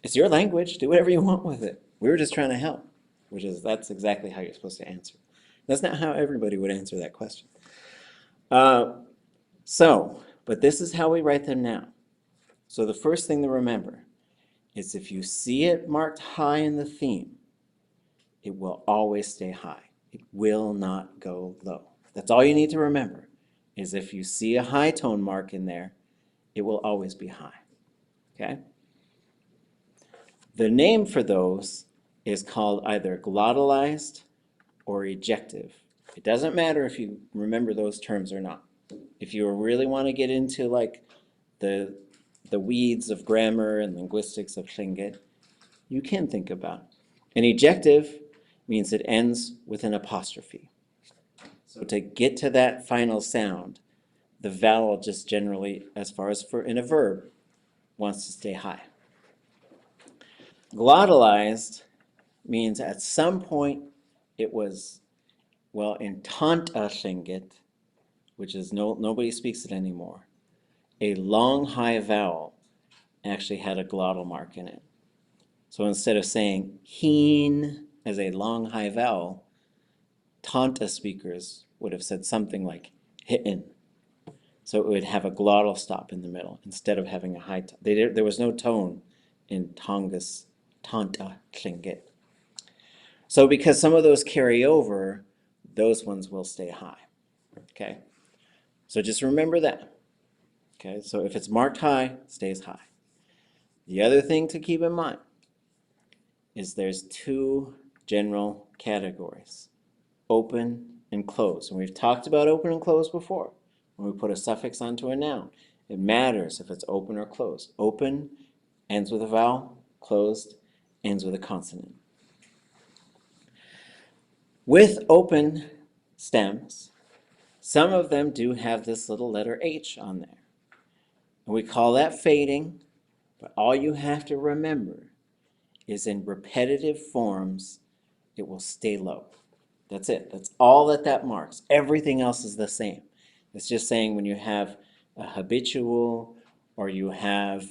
it's your language, do whatever you want with it. We were just trying to help, that's exactly how you're supposed to answer. That's not how everybody would answer that question. But this is how we write them now. So the first thing to remember is if you see it marked high in the theme, it will always stay high. It will not go low. That's all you need to remember, is if you see a high tone mark in there, it will always be high, okay? The name for those is called either glottalized or ejective. It doesn't matter if you remember those terms or not. If you really want to get into like the weeds of grammar and linguistics of Tlingit, you can think about it. An ejective means it ends with an apostrophe. So to get to that final sound, the vowel just generally, as far as in a verb, wants to stay high. Glottalized means at some point it was, well, in tanta tlingit, which is nobody speaks it anymore, a long high vowel actually had a glottal mark in it. So instead of saying heen as a long high vowel, tanta speakers would have said something like hi'in. So it would have a glottal stop in the middle instead of having a high tone. There was no tone in Tonga's tanta tlingit. So because some of those carry over, those ones will stay high. Okay? So just remember that. Okay? So if it's marked high, it stays high. The other thing to keep in mind is there's two general categories, open and closed. And we've talked about open and closed before. When we put a suffix onto a noun, it matters if it's open or closed. Open ends with a vowel, closed ends with a consonant. With open stems, some of them do have this little letter H on there. And we call that fading, but all you have to remember is in repetitive forms, it will stay low. That's it. That's all that marks. Everything else is the same. It's just saying when you have a habitual or you have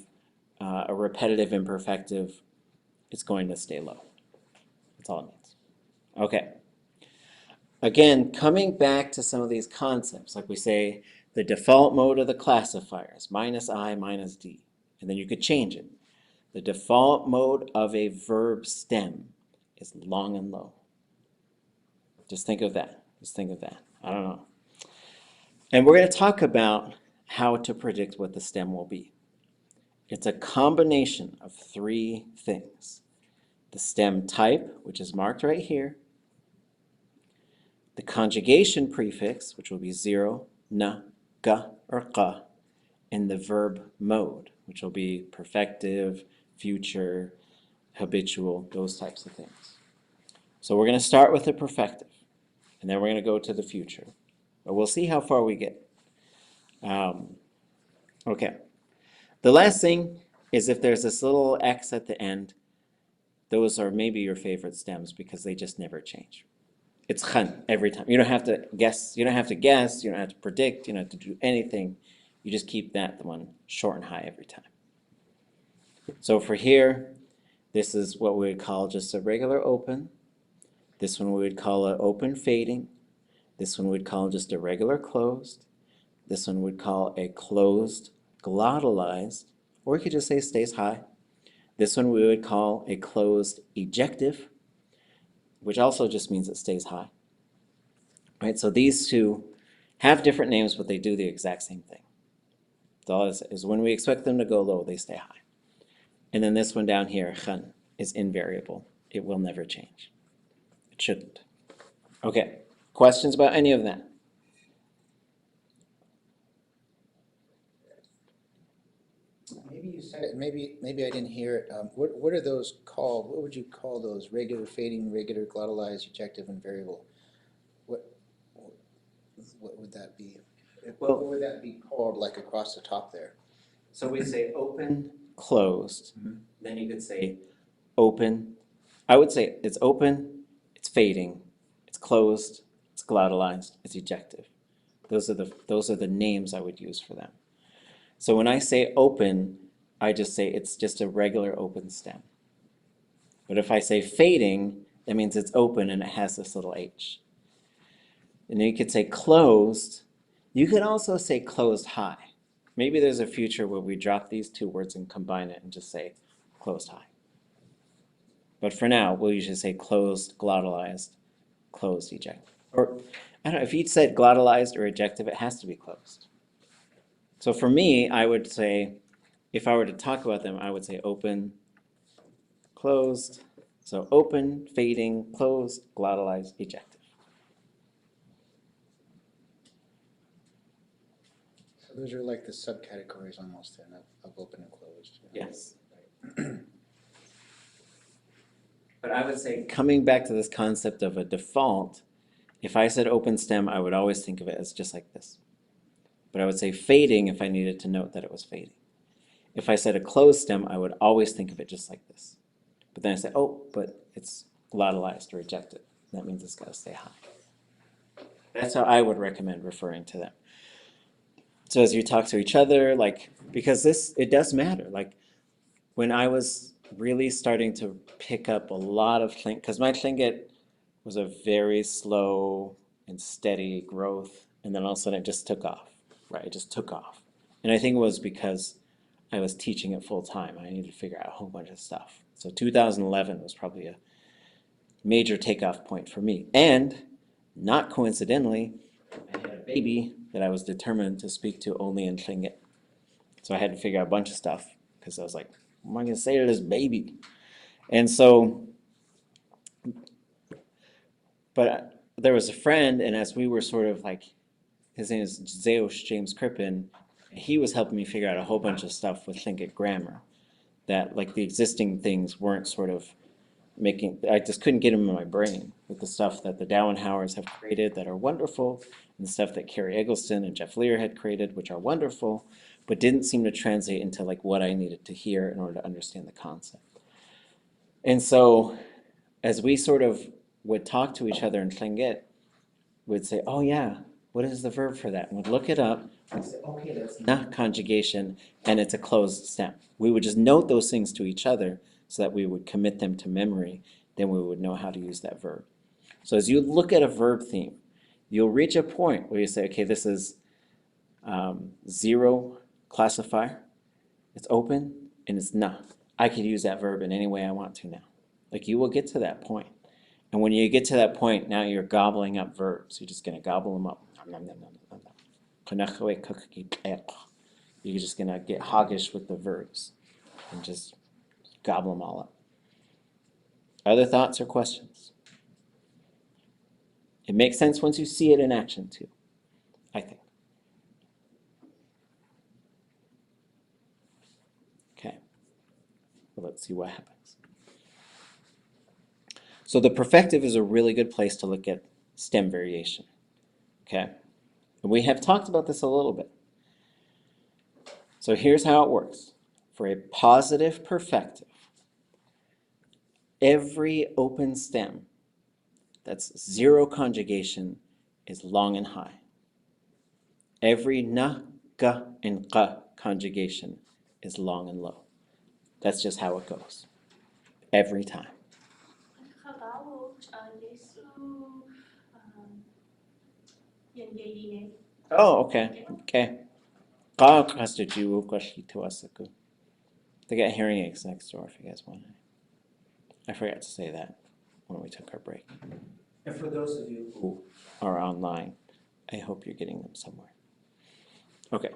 a repetitive imperfective, it's going to stay low. That's all it means. Okay. Again, coming back to some of these concepts, like we say, the default mode of the classifiers, -I, -D, and then you could change it. The default mode of a verb stem is long and low. Just think of that. Just think of that. I don't know. And we're going to talk about how to predict what the stem will be. It's a combination of three things. The stem type, which is marked right here. The conjugation prefix, which will be 0, na, ga, or qa. And the verb mode, which will be perfective, future, habitual, those types of things. So we're going to start with the perfective, and then we're going to go to the future. But we'll see how far we get. Okay. The last thing is if there's this little X at the end, those are maybe your favorite stems because they just never change. It's khan every time. You don't have to guess. You don't have to guess. You don't have to predict. You don't have to do anything. You just keep the one short and high every time. So for here, this is what we would call just a regular open. This one we would call an open fading. This one we'd call just a regular closed. This one we'd call a closed glottalized, or we could just say stays high. This one we would call a closed ejective, which also just means it stays high. Right? So these two have different names, but they do the exact same thing. So all is when we expect them to go low, they stay high. And then this one down here, khan, is invariable. It will never change. It shouldn't. Okay, questions about any of that? Maybe you said it, maybe I didn't hear it. What are those called? What would you call those? Regular fading, regular glottalized, ejective, and variable. What would that be? Well, What would that be called, like across the top there? So we say open, closed. Mhm. Then you could say open. I would say it's open, it's fading, it's closed, it's glottalized, it's ejective. Those are the names I would use for them. So when I say open, I just say it's just a regular open stem. But if I say fading, that means it's open and it has this little H. And then you could say closed. You could also say closed high. Maybe there's a future where we drop these two words and combine it and just say closed high. But for now, we'll usually say closed, glottalized, closed, ejective. Or, I don't know, if you said glottalized or ejective, it has to be closed. So for me, I would say, if I were to talk about them, I would say open, closed. So open, fading, closed, glottalized, ejective. So those are like the subcategories almost then of open and closed. Yes. But I would say, coming back to this concept of a default, if I said open stem, I would always think of it as just like this. But I would say fading if I needed to note that it was fading. If I said a closed stem, I would always think of it just like this. But then I say, oh, but it's glottalized or ejected. That means it's got to stay high. That's how I would recommend referring to them. So as you talk to each other, like, because it does matter. Like, when I was really starting to pick up a lot of because my Tlingit was a very slow and steady growth, and then all of a sudden it just took off, right? It just took off. And I think it was because I was teaching it full time. I needed to figure out a whole bunch of stuff. So 2011 was probably a major takeoff point for me. And not coincidentally, I had a baby that I was determined to speak to only in Tlingit. So I had to figure out a bunch of stuff because I was like, what am I going to say to this baby? And so, but there was a friend, and as we were sort of like, his name is Zeus James Crippen, he was helping me figure out a whole bunch of stuff with Tlingit grammar that like the existing things weren't sort of I just couldn't get them in my brain with the stuff that the Dowenhowers have created that are wonderful, and the stuff that Carrie Eggleston and Jeff Lear had created, which are wonderful, but didn't seem to translate into like what I needed to hear in order to understand the concept. And so as we sort of would talk to each other in Tlingit, we'd say, oh yeah, what is the verb for that? And we'd look it up and say, okay, that's na conjugation, and it's a closed stem. We would just note those things to each other so that we would commit them to memory, then we would know how to use that verb. So as you look at a verb theme, you'll reach a point where you say, okay, this is zero classifier, it's open, and it's na. I could use that verb in any way I want to now. Like you will get to that point. And when you get to that point, now you're gobbling up verbs. You're just going to gobble them up. You're just going to get hoggish with the verbs and just gobble them all up. Other thoughts or questions? It makes sense once you see it in action too, I think. Okay, well, let's see what happens. So the perfective is a really good place to look at stem variation. Okay, and we have talked about this a little bit. So here's how it works. For a positive perfective, every open stem that's zero conjugation is long and high. Every na, ga, and qa conjugation is long and low. That's just how it goes. Every time. Oh, okay. Okay. They got hearing aids next door if you guys want it. I forgot to say that when we took our break. And for those of you who are online, I hope you're getting them somewhere. Okay.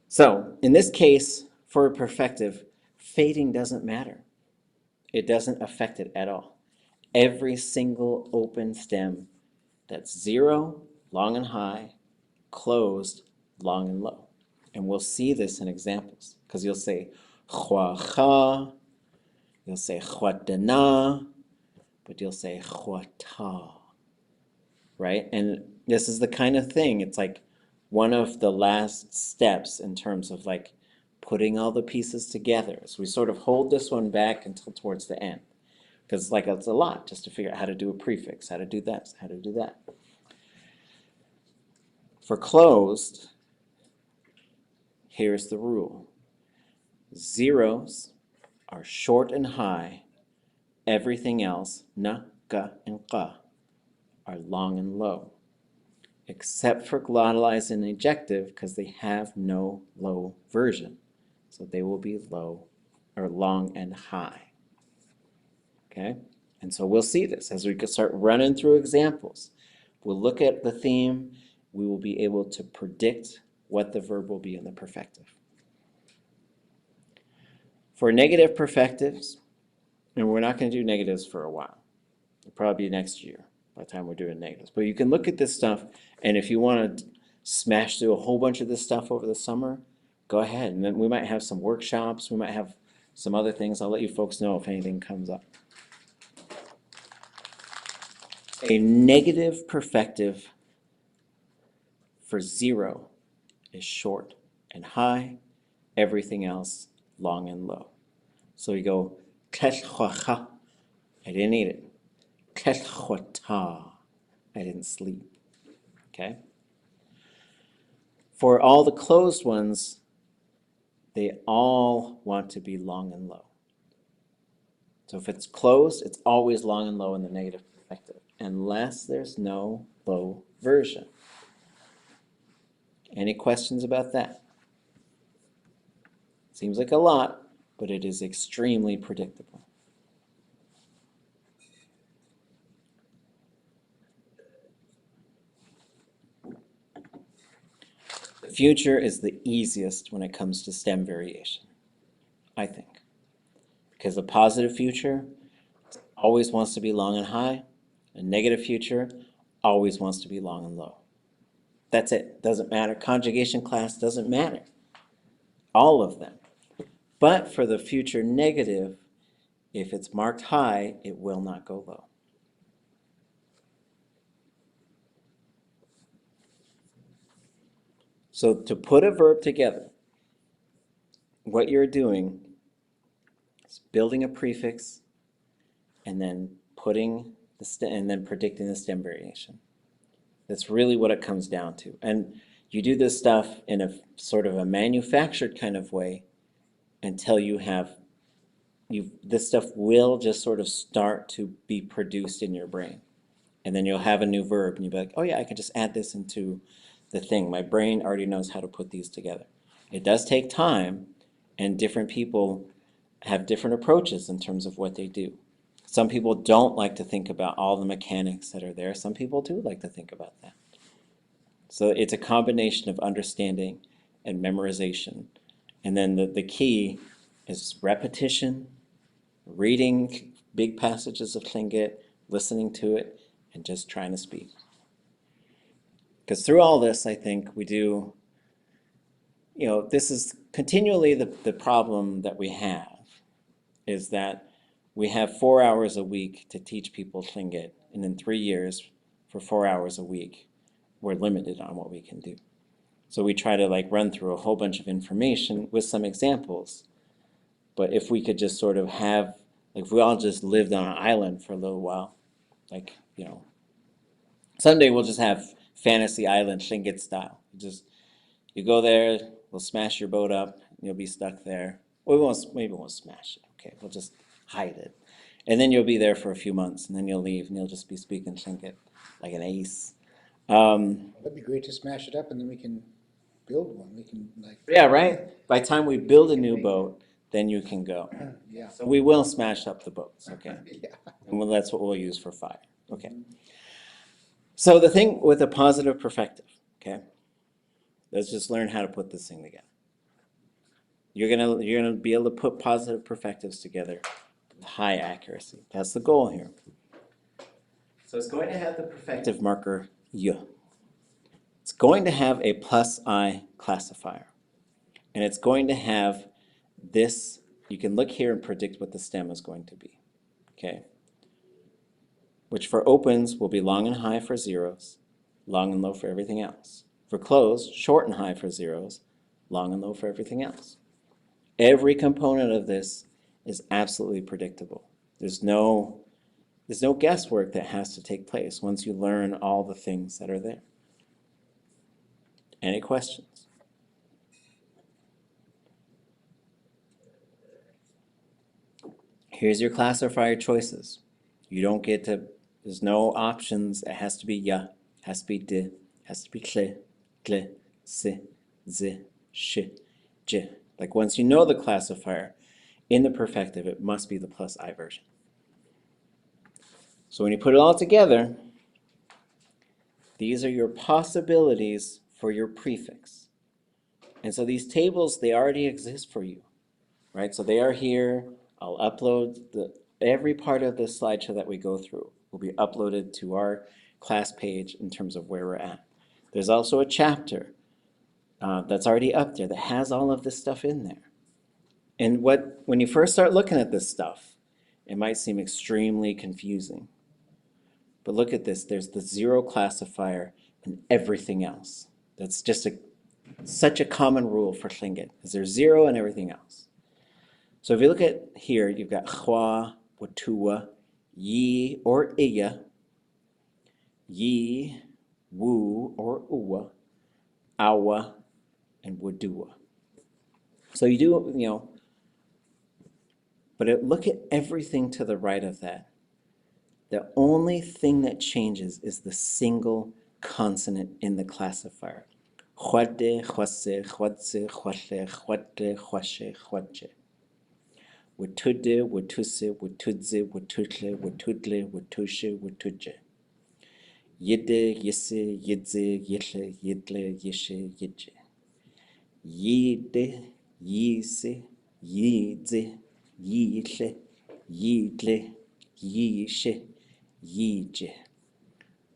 So in this case, for a perfective, fading doesn't matter. It doesn't affect it at all. Every single open stem that's zero, long and high, closed, long and low. And we'll see this in examples, because you'll say hóoch'i, you'll say hóoch'i, but you'll say hóoch'i, right? And this is the kind of thing, it's like one of the last steps in terms of like putting all the pieces together. So we sort of hold this one back until towards the end, because like it's a lot just to figure out how to do a prefix, how to do this, how to do that. For closed, here's the rule. Zeros are short and high. Everything else, na, ga, and qa, are long and low, except for glottalized and ejective because they have no low version. So they will be low or long and high. Okay? And so we'll see this as we start running through examples. We'll look at the theme. We will be able to predict what the verb will be in the perfective. For negative perfectives, and we're not going to do negatives for a while. It'll probably be next year by the time we're doing negatives. But you can look at this stuff, and if you want to smash through a whole bunch of this stuff over the summer, go ahead. And then we might have some workshops. We might have some other things. I'll let you folks know if anything comes up. A negative perfective for zero is short and high. everything else long and low. So we go, I didn't eat it. I didn't sleep. Okay? For all the closed ones, they all want to be long and low. So if it's closed, it's always long and low in the negative perfective, unless there's no low version. Any questions about that? Seems like a lot, but it is extremely predictable. The future is the easiest when it comes to stem variation, I think. Because a positive future always wants to be long and high. A negative future always wants to be long and low. That's it. Doesn't matter. Conjugation class doesn't matter. All of them. But for the future negative, if it's marked high, it will not go low. So to put a verb together, what you're doing is building a prefix and then putting and then predicting the stem variation. That's really what it comes down to. And you do this stuff in a sort of a manufactured kind of way until this stuff will just sort of start to be produced in your brain. And then you'll have a new verb and you'll be like, oh yeah, I can just add this into the thing. My brain already knows how to put these together. It does take time, and different people have different approaches in terms of what they do. Some people don't like to think about all the mechanics that are there. Some people do like to think about that. So it's a combination of understanding and memorization. And then the key is repetition, reading big passages of Tlingit, listening to it, and just trying to speak. Because through all this, I think we do, this is continually the problem that we have, is that we have 4 hours a week to teach people Tlingit, and in 3 years, for 4 hours a week, we're limited on what we can do. So we try to run through a whole bunch of information with some examples. But if we could just sort of have, if we all just lived on an island for a little while, someday we'll just have Fantasy Island Tlingit style. You go there, we'll smash your boat up, and you'll be stuck there. Well, maybe we won't smash it, okay? We'll just hide it. And then you'll be there for a few months, and then you'll leave, and you'll just be speaking Tlingit like an ace. That'd be great to smash it up, and then we can build one. We can Yeah, right? By the time we build a new boat, then you can go. Yeah. So we will smash up the boats, okay? Yeah. And that's what we'll use for fire, okay? So the thing with a positive perfective, okay? Let's just learn how to put this thing together. You're gonna be able to put positive perfectives together with high accuracy. That's the goal here. So it's going to have the perfective marker y. It's going to have a plus I classifier. And it's going to have this, you can look here and predict what the stem is going to be, okay? Which for opens will be long and high for zeros, long and low for everything else. For closed, short and high for zeros, long and low for everything else. Every component of this is absolutely predictable. There's no guesswork that has to take place once you learn all the things that are there. Any questions? Here's your classifier choices. You don't get to, there's no options. It has to be ya, has to be di, has to be tle, gle, si, zi, shi, j. Like once you know the classifier in the perfective, it must be the plus I version. So when you put it all together, these are your possibilities for your prefix. And so these tables, they already exist for you, right? So they are here. I'll upload every part of this slideshow that we go through will be uploaded to our class page in terms of where we're at. There's also a chapter that's already up there that has all of this stuff in there. And when you first start looking at this stuff, it might seem extremely confusing. But look at this, there's the zero classifier and everything else. That's just Such a common rule for Tlingit, is there's zero and everything else. So if you look at here, you've got Hua, Watua, Yi or Iya, Yi, Wu or Uwa, Awa, and Wadua. So you do, but look at everything to the right of that. The only thing that changes is the single consonant in the classifier. Chwade, chwase, chwadze, chwashe, chwade, chwashe, chwadje. Watude, watuse, watudze, watutle, watudle, watushe, watuje. Yide, yise, yidze, yishe, yidle, yishe, yidje. Yide, yise, yidze, yishe, yidle, yishe, yije.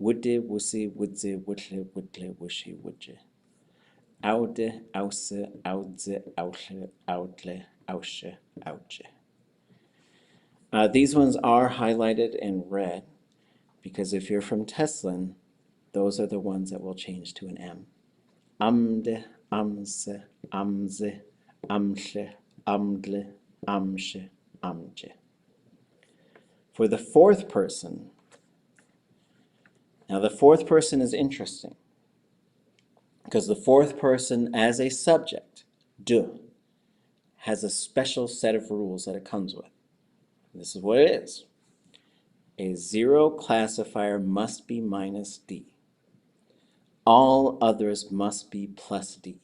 Wude, wusi, wudze, wudle, wudle, wushi, wudje. Aude, ause, audze, ausle, audle, ausche, auche. These ones are highlighted in red because if you're from Teslin, those are the ones that will change to an M. Amde, amse, amze, amshe, amdle, amshe, amje. For the fourth person, now the fourth person is interesting because the fourth person as a subject, de, has a special set of rules that it comes with. This is what it is. A zero classifier must be minus D. All others must be plus D.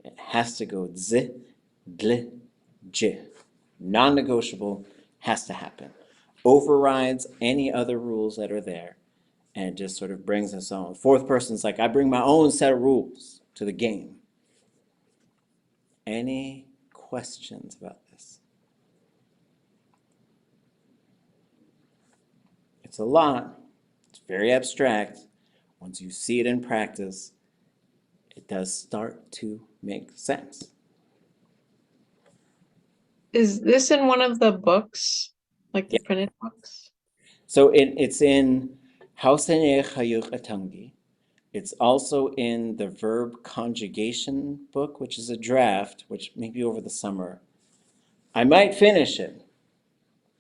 It has to go z, dl, j. Non-negotiable, has to happen. Overrides any other rules that are there and it just sort of brings us on. Fourth person's like, I bring my own set of rules to the game. Any questions about this? It's a lot. It's very abstract. Once you see it in practice, it does start to make sense. Is this in one of the books, like the printed books? So it's in hóoch'i Kayaaní. It's also in the verb conjugation book, which is a draft, which maybe over the summer. I might finish it.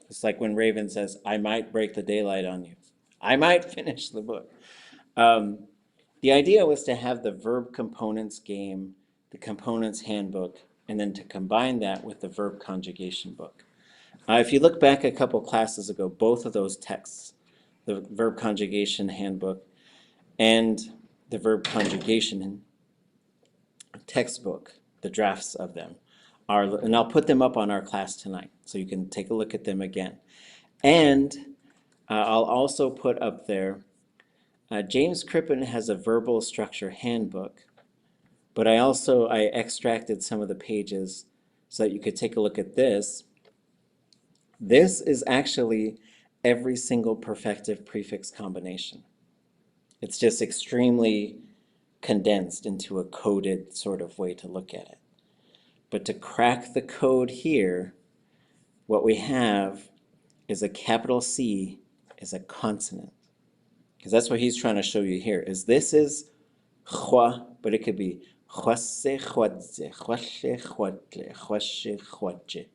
It's like when Raven says, I might break the daylight on you. I might finish the book. The idea was to have the verb components game, the components handbook, and then to combine that with the verb conjugation book. If you look back a couple classes ago, both of those texts, the verb conjugation handbook and the verb conjugation textbook, the drafts of them, are, and I'll put them up on our class tonight so you can take a look at them again. And I'll also put up there, James Crippen has a verbal structure handbook, but I extracted some of the pages so that you could take a look at this. This is actually every single perfective prefix combination. It's just extremely condensed into a coded sort of way to look at it. But to crack the code here, what we have is a capital C is a consonant. Because that's what he's trying to show you here, is this is chwa, but it could be chwase, chwadze, chwashe, chwadle, chwashe, chwadje.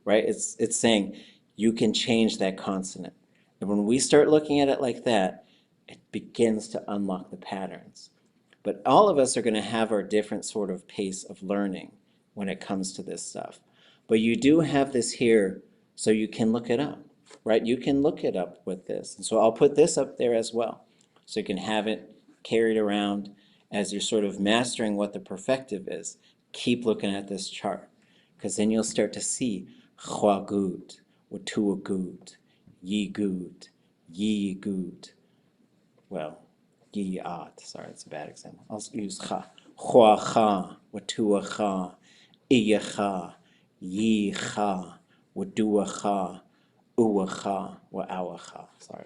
Right? It's saying you can change that consonant. And when we start looking at it like that, it begins to unlock the patterns. But all of us are going to have our different sort of pace of learning when it comes to this stuff. But you do have this here so you can look it up, right? You can look it up with this. And so I'll put this up there as well. So you can have it carried around as you're sort of mastering what the perfective is. Keep looking at this chart because then you'll start to see chwa good, watua good, yi good, yi good. Well, yi'at, sorry, it's a bad example. I'll use cha. Chwa cha, watua cha, iya cha, yi cha, wadua cha, uwa cha, wa'awa cha. Sorry.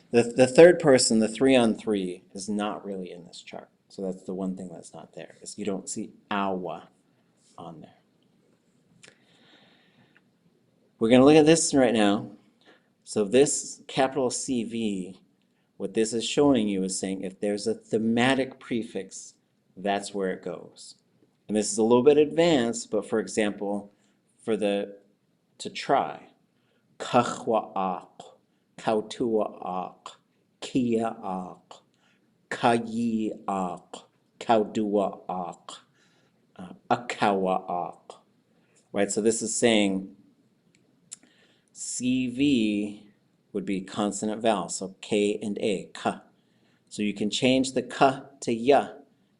The third person, the 3-on-3, is not really in this chart. So that's the one thing that's not there, is you don't see awa on there. We're going to look at this right now. So this capital CV, what this is showing you is saying if there's a thematic prefix that's where it goes. And this is a little bit advanced, but for example, to try, kahwaak, kautuaak, kiaak, kayiak, kauduaak, akawaak, right? So this is saying CV would be consonant vowel, so K and A, ka. So you can change the ka to ya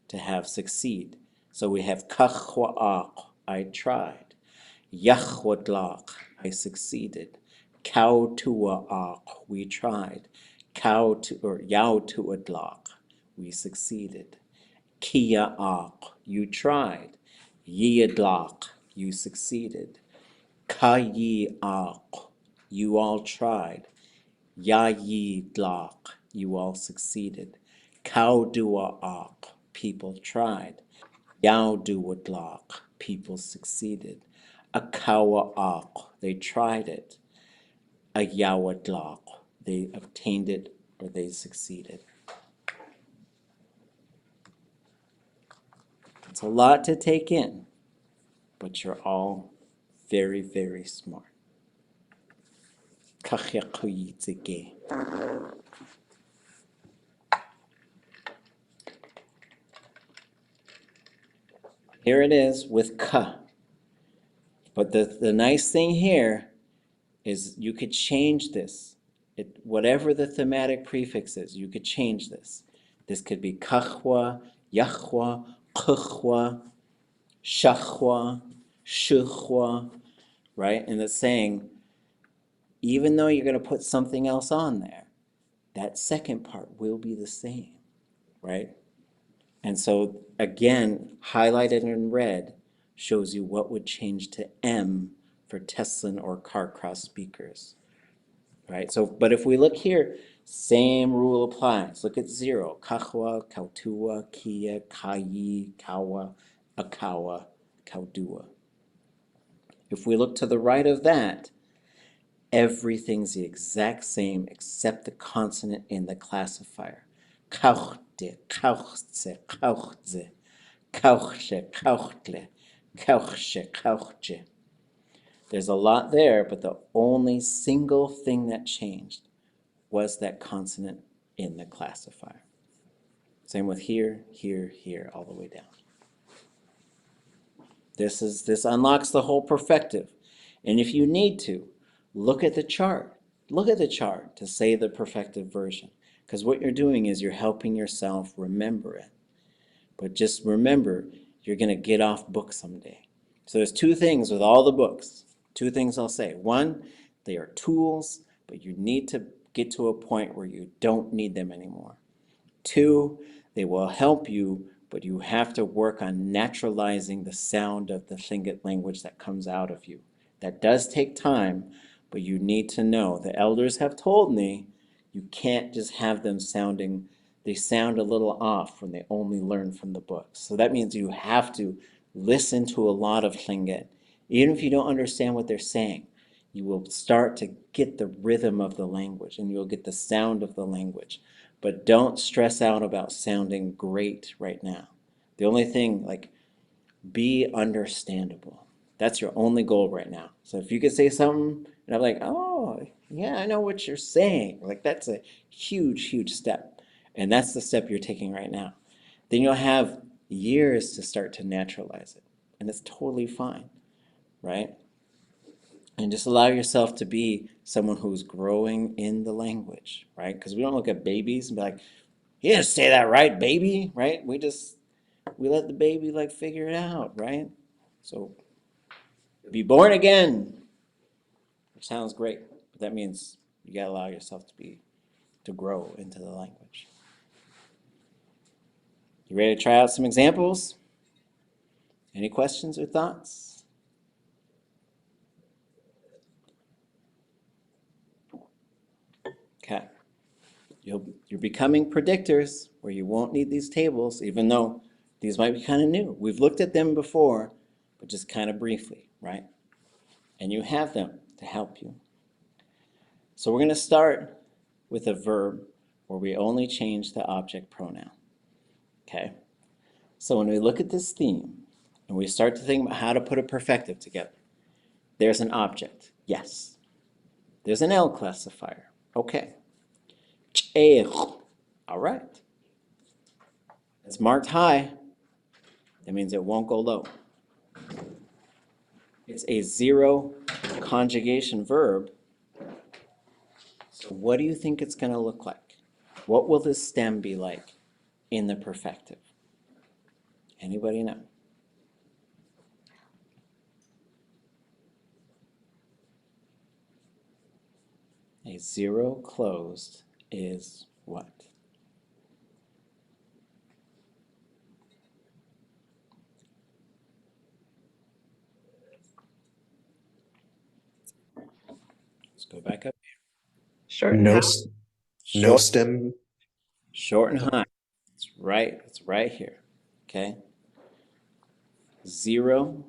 to have succeed. So we have kahwaak, I tried. Yahwadlak, I succeeded. Kautuaak, we tried. Yautuadlak, we succeeded. Kiaak, you tried. Yiadlak, you succeeded. Kayiak, you all tried. Yayidlak, you all succeeded. Kauduaak, people tried. Yauduadlak, people succeeded. Akawaak, they tried it. Ayawadlak, they obtained it or they succeeded. It's a lot to take in, but you're all very, very smart. Kachiakuyitzige. Here it is with ka. But the nice thing here is you could change this. Whatever the thematic prefix is, you could change this. This could be kachwa, yachwa, kuchwa, shachwa, shuchwa, right? And it's saying, even though you're going to put something else on there, that second part will be the same, right? And so, again, highlighted in red shows you what would change to M for Teslan or Carcross speakers, right? So, but if we look here, same rule applies. Look at 0. Kahwa, kautua, kia, kayi, kawa, akawa, kaudua. If we look to the right of that, everything's the exact same except the consonant in the classifier. Kauchte, kauchtze, kauchtze, kauche, kauchtle, kauche, kauche. There's a lot there, but the only single thing that changed was that consonant in the classifier. Same with here, here, here, all the way down. This unlocks the whole perfective. And if you need to, look at the chart. Look at the chart to say the perfective version. Because what you're doing is you're helping yourself remember it. But just remember, you're going to get off book someday. So there's two things with all the books. Two things I'll say. One, they are tools, but you need to get to a point where you don't need them anymore. Two, they will help you, but you have to work on naturalizing the sound of the Tlingit language that comes out of you. That does take time, but you need to know. The elders have told me you can't just have them sounding, they sound a little off when they only learn from the books. So that means you have to listen to a lot of Tlingit. Even if you don't understand what they're saying, you will start to get the rhythm of the language and you'll get the sound of the language. But don't stress out about sounding great right now. The only thing, be understandable. That's your only goal right now. So if you could say something and I'm like, oh, yeah, I know what you're saying. That's a huge, huge step. And that's the step you're taking right now. Then you'll have years to start to naturalize it. And it's totally fine, right? And just allow yourself to be someone who's growing in the language, right? Because we don't look at babies and be like, you didn't say that right, baby, right? We let the baby figure it out, right? So be born again, which sounds great, but that means you gotta allow yourself to grow into the language. You ready to try out some examples? Any questions or thoughts? Okay. You're becoming predictors where you won't need these tables, even though these might be kind of new. We've looked at them before, but just kind of briefly, right? And you have them to help you. So we're going to start with a verb where we only change the object pronoun. Okay? So when we look at this theme and we start to think about how to put a perfective together, there's an object, yes. There's an L classifier, okay. X'éig, all right. It's marked high. That means it won't go low. It's a zero conjugation verb. So what do you think it's going to look like? What will this stem be like in the perfective? Anybody know? A zero closed is what? Let's go back up. Short and No, high. s- no Short, stem. short and high. It's right here. Okay? Zero,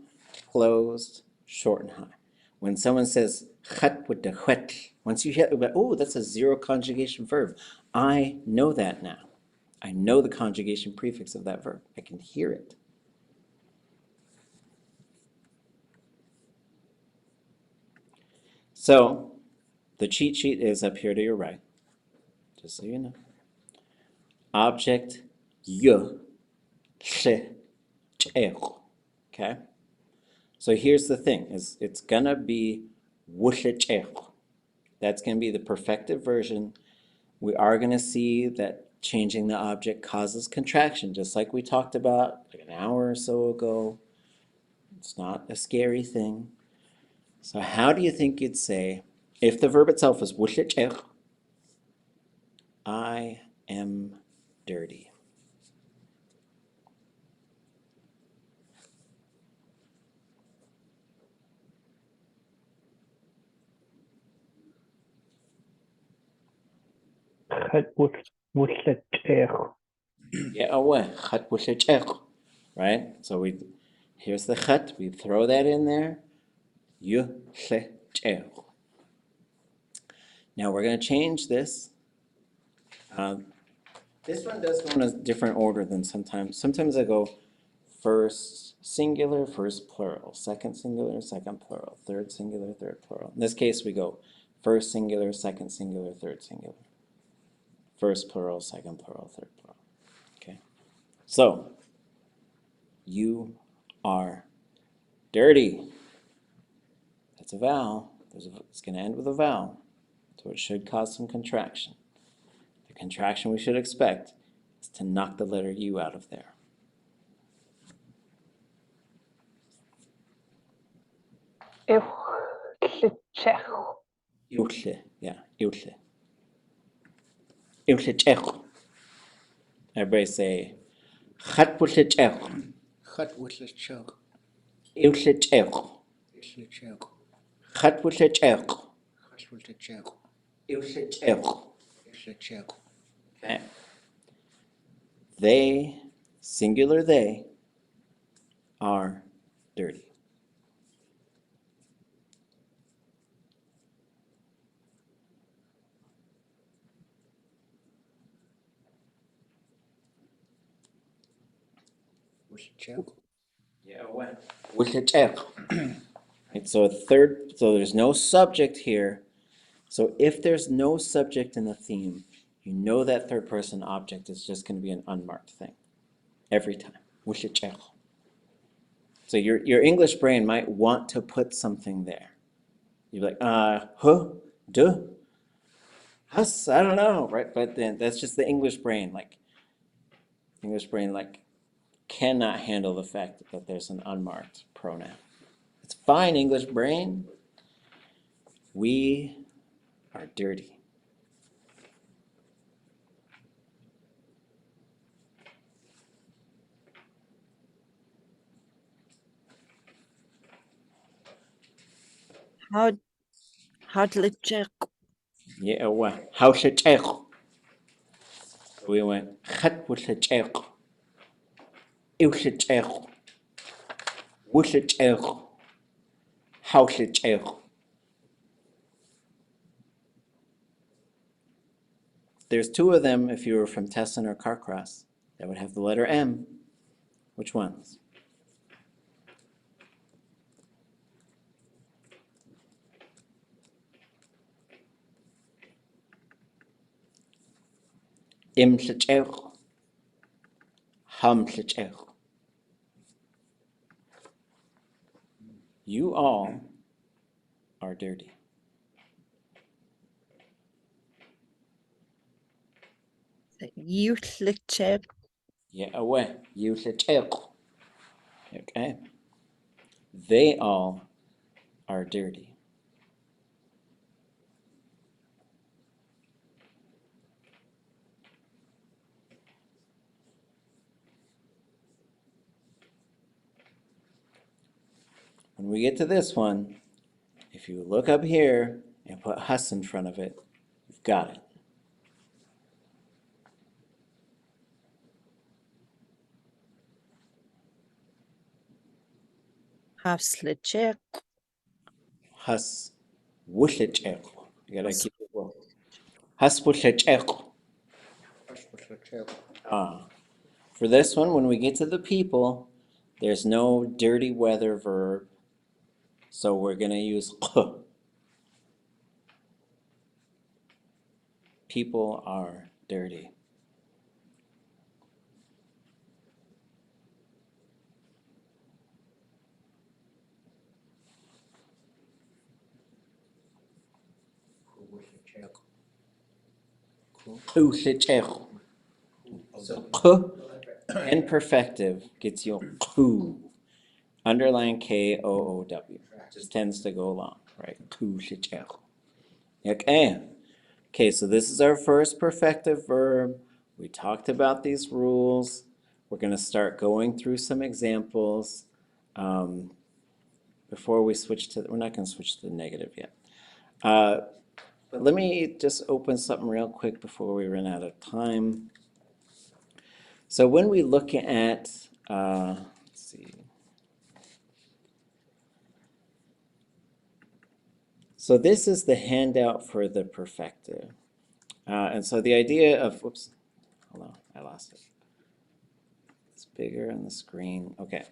closed, short and high. When someone says chat with the chet, once you hear, oh, that's a zero conjugation verb. I know that now. I know the conjugation prefix of that verb. I can hear it. So the cheat sheet is up here to your right, just so you know. Object y, okay? So here's the thing, is it's gonna be that's gonna be the perfective version. We are gonna see that changing the object causes contraction, just like we talked about like an hour or so ago. It's not a scary thing. So how do you think you'd say, if the verb itself is I am dirty? Yeah, right? So here's the chat, we throw that in there. Now we're going to change this. This one does go in a different order than sometimes. Sometimes I go first singular, first plural, second singular, second plural, third singular, third plural. In this case, we go first singular, second singular, third singular. First plural, second plural, third plural. Okay. So, you are dirty. That's a vowel. It's going to end with a vowel. So it should cause some contraction. The contraction we should expect is to knock the letter U out of there. Iwche, yeah, iwche. Iwche. Everybody say, chat wche. Chat with the choke. Iwche. It's the choke. Chat wche. Chat with the choke. Iwche. It's the choke. Okay. They, singular they, are dirty. With the choke. Yeah, what? Right, so there's no subject here. So if there's no subject in the theme, you know that third person object is just going to be an unmarked thing every time. So your English brain might want to put something there. You're like, huh, duh, us, I don't know, right? But then that's just the English brain. English brain cannot handle the fact that there's an unmarked pronoun. It's fine, English brain. We are dirty. How to let check. Yeah, what? How should check? We went, khat would check. You should check. We should check. How should check? There's two of them if you were from Tesson or Carcross that would have the letter M. Which ones? Im X'éig. Ham X'éig. You all are dirty. You X'éig. Yeah, away. You X'éig. Okay. They all are dirty. When we get to this one, if you look up here and put hus in front of it, you've got it. Half X'éig. Hus wush'éig. You gotta keep it well. Hus wush'éig. For this one, when we get to the people, there's no dirty weather verb, so we're gonna use q. People are dirty. Wush'éig. So q and perfective gets you ku. Underline K-O-O-W. Just tends to go along, right? Wush'éig. Okay. Okay, so this is our first perfective verb. We talked about these rules. We're going to start going through some examples before we switch to, we're not going to switch to the negative yet. But let me just open something real quick before we run out of time. So when we look at, let's see. So this is the handout for the perfective. And so the idea of, whoops, hold on, I lost it. It's bigger on the screen. Okay.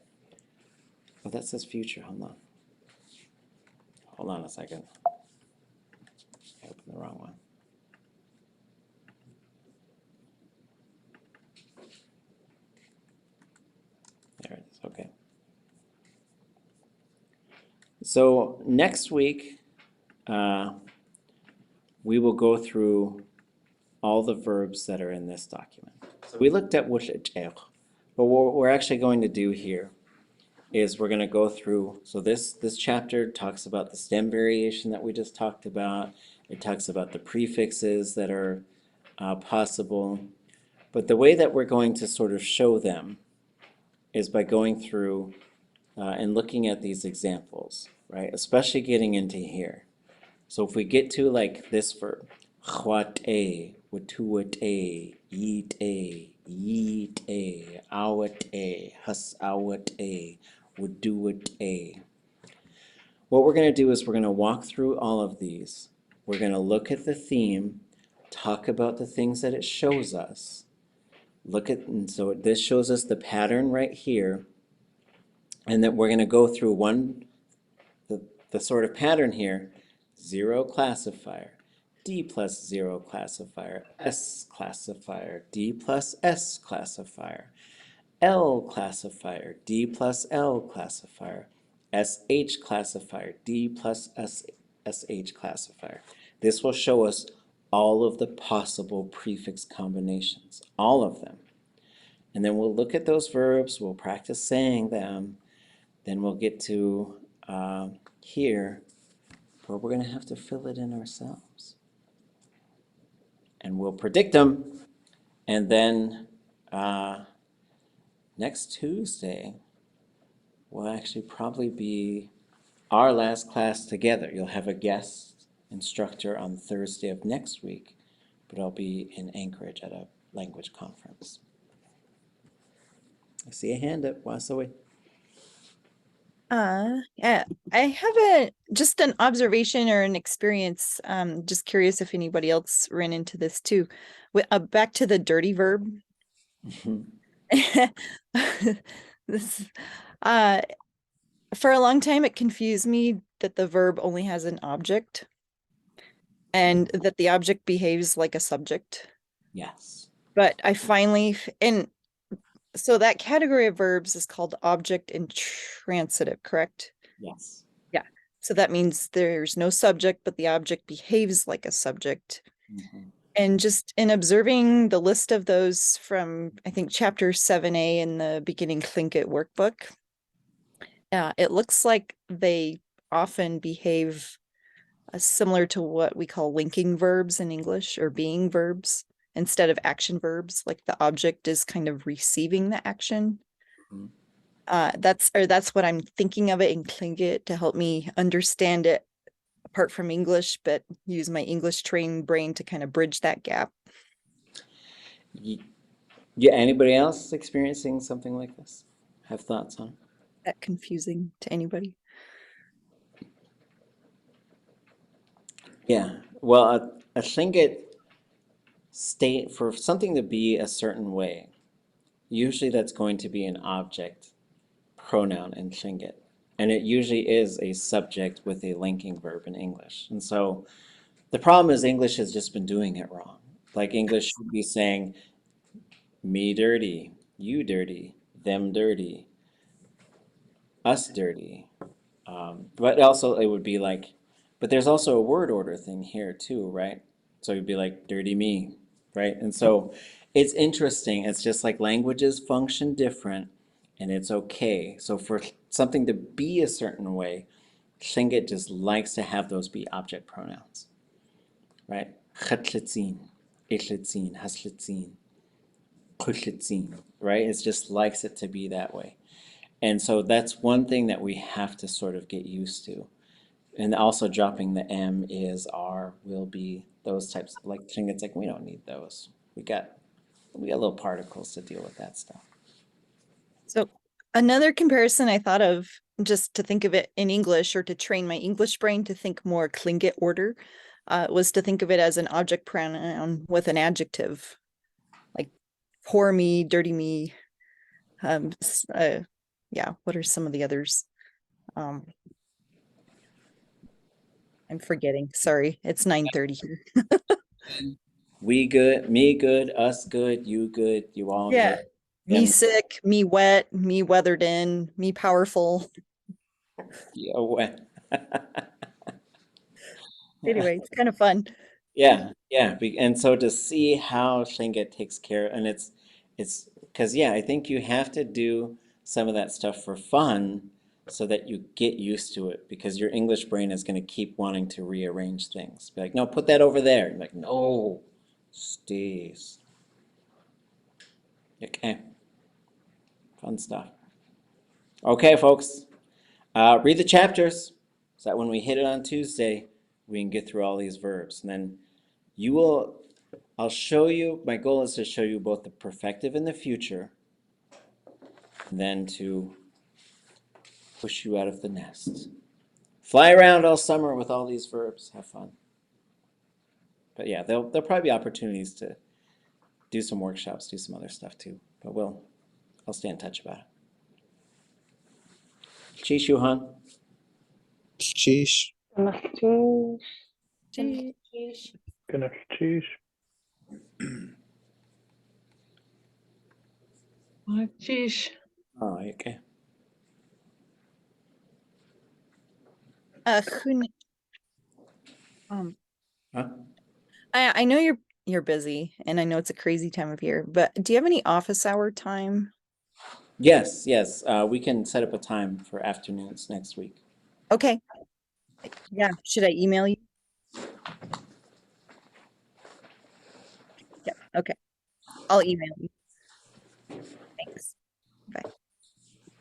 Oh, that says future. Hold on. Hold on a second. I opened the wrong one. There it is. Okay. So next week, we will go through all the verbs that are in this document. So we looked at hóoch'i, but what we're actually going to do here is we're going to go through, so this chapter talks about the stem variation that we just talked about. It talks about the prefixes that are possible. But the way that we're going to sort of show them is by going through and looking at these examples, right? Especially getting into here. So if we get to like this verb, hóoch'i, watuat'i, yeet'i, yeet'i, awat'i, husawat'i, waduat'i. What we're going to do is we're going to walk through all of these. We're going to look at the theme, talk about the things that it shows us. Look at, and so this shows us the pattern right here, and that we're going to go through the sort of pattern here: 0 classifier, D plus 0 classifier, S classifier, D plus S classifier, L classifier, D plus L classifier, SH classifier, D plus SH classifier. This will show us all of the possible prefix combinations, all of them. And then we'll look at those verbs, we'll practice saying them, then we'll get to here, where we're going to have to fill it in ourselves. And we'll predict them, and then next Tuesday will actually probably be our last class together. You'll have a guest instructor on Thursday of next week, but I'll be in Anchorage at a language conference. I see a hand up. Wasaway. Yeah, I have just an observation or an experience. Just curious if anybody else ran into this too. Back to the dirty verb. This, uh, for a long time, it confused me that the verb only has an object and that the object behaves like a subject. Yes. But I finally, and so that category of verbs is called object intransitive, correct? Yes. Yeah. So that means there's no subject, but the object behaves like a subject. Mhm. And just in observing the list of those from, I think, chapter 7a in the beginning Tlingit workbook, it looks like they often behave similar to what we call linking verbs in English, or being verbs instead of action verbs. Like the object is kind of receiving the action. Mhm. That's what I'm thinking of it in Tlingit to help me understand it apart from English, but use my English trained brain to kind of bridge that gap. Yeah, anybody else experiencing something like this? Have thoughts on? That confusing to anybody? Yeah. Well, a Tlingit state for something to be a certain way, usually that's going to be an object pronoun in Tlingit. And it usually is a subject with a linking verb in English. And so the problem is English has just been doing it wrong. Like English should be saying me dirty, you dirty, them dirty, us dirty. But also it would be like, but there's also a word order thing here too, right? So it'd be like dirty me, right? And so it's interesting. It's just like languages function different and it's okay. So for something to be a certain way, Tlingit just likes to have those be object pronouns, right? Chatlitzin, itlitzin, haslitzin, kushlitzin, right? It just likes it to be that way. And so that's one thing that we have to sort of get used to. And also dropping the M is, R, will be, those types, like Tlingit's like, we don't need those. We got little particles to deal with that stuff. So another comparison I thought of, just to think of it in English or to train my English brain to think more Tlingit order, was to think of it as an object pronoun with an adjective, like poor me, dirty me. Yeah, what are some of the others? I'm forgetting. Sorry, it's 9:30 here. We good, me good, us good, you all Yeah. good. Me Them, sick, me wet, me weathered in, me powerful. yeah, what? Anyway, it's kind of fun. Yeah, yeah, and so to see how Tlingit takes care, and it's because yeah, I think you have to do some of that stuff for fun so that you get used to it because your English brain is going to keep wanting to rearrange things. Be like, no, put that over there. You're like, no, stays. Okay, fun stuff. Okay, folks, read the chapters so that when we hit it on Tuesday, we can get through all these verbs, and then you will. I'll show you, my goal is to show you both the perfective and the future, and then to push you out of the nest. Fly around all summer with all these verbs, have fun. But yeah, there'll probably be opportunities to do some workshops, do some other stuff too. But I'll stay in touch about it. Cheesh, Yuhan. Sheesh. Cheese. Oh, geez. Oh, okay. Um, Huh? I know you're busy and I know it's a crazy time of year, but do you have any office hour time? Yes, yes. We can set up a time for afternoons next week. Okay. Yeah, should I email you? Yeah, okay. I'll email you.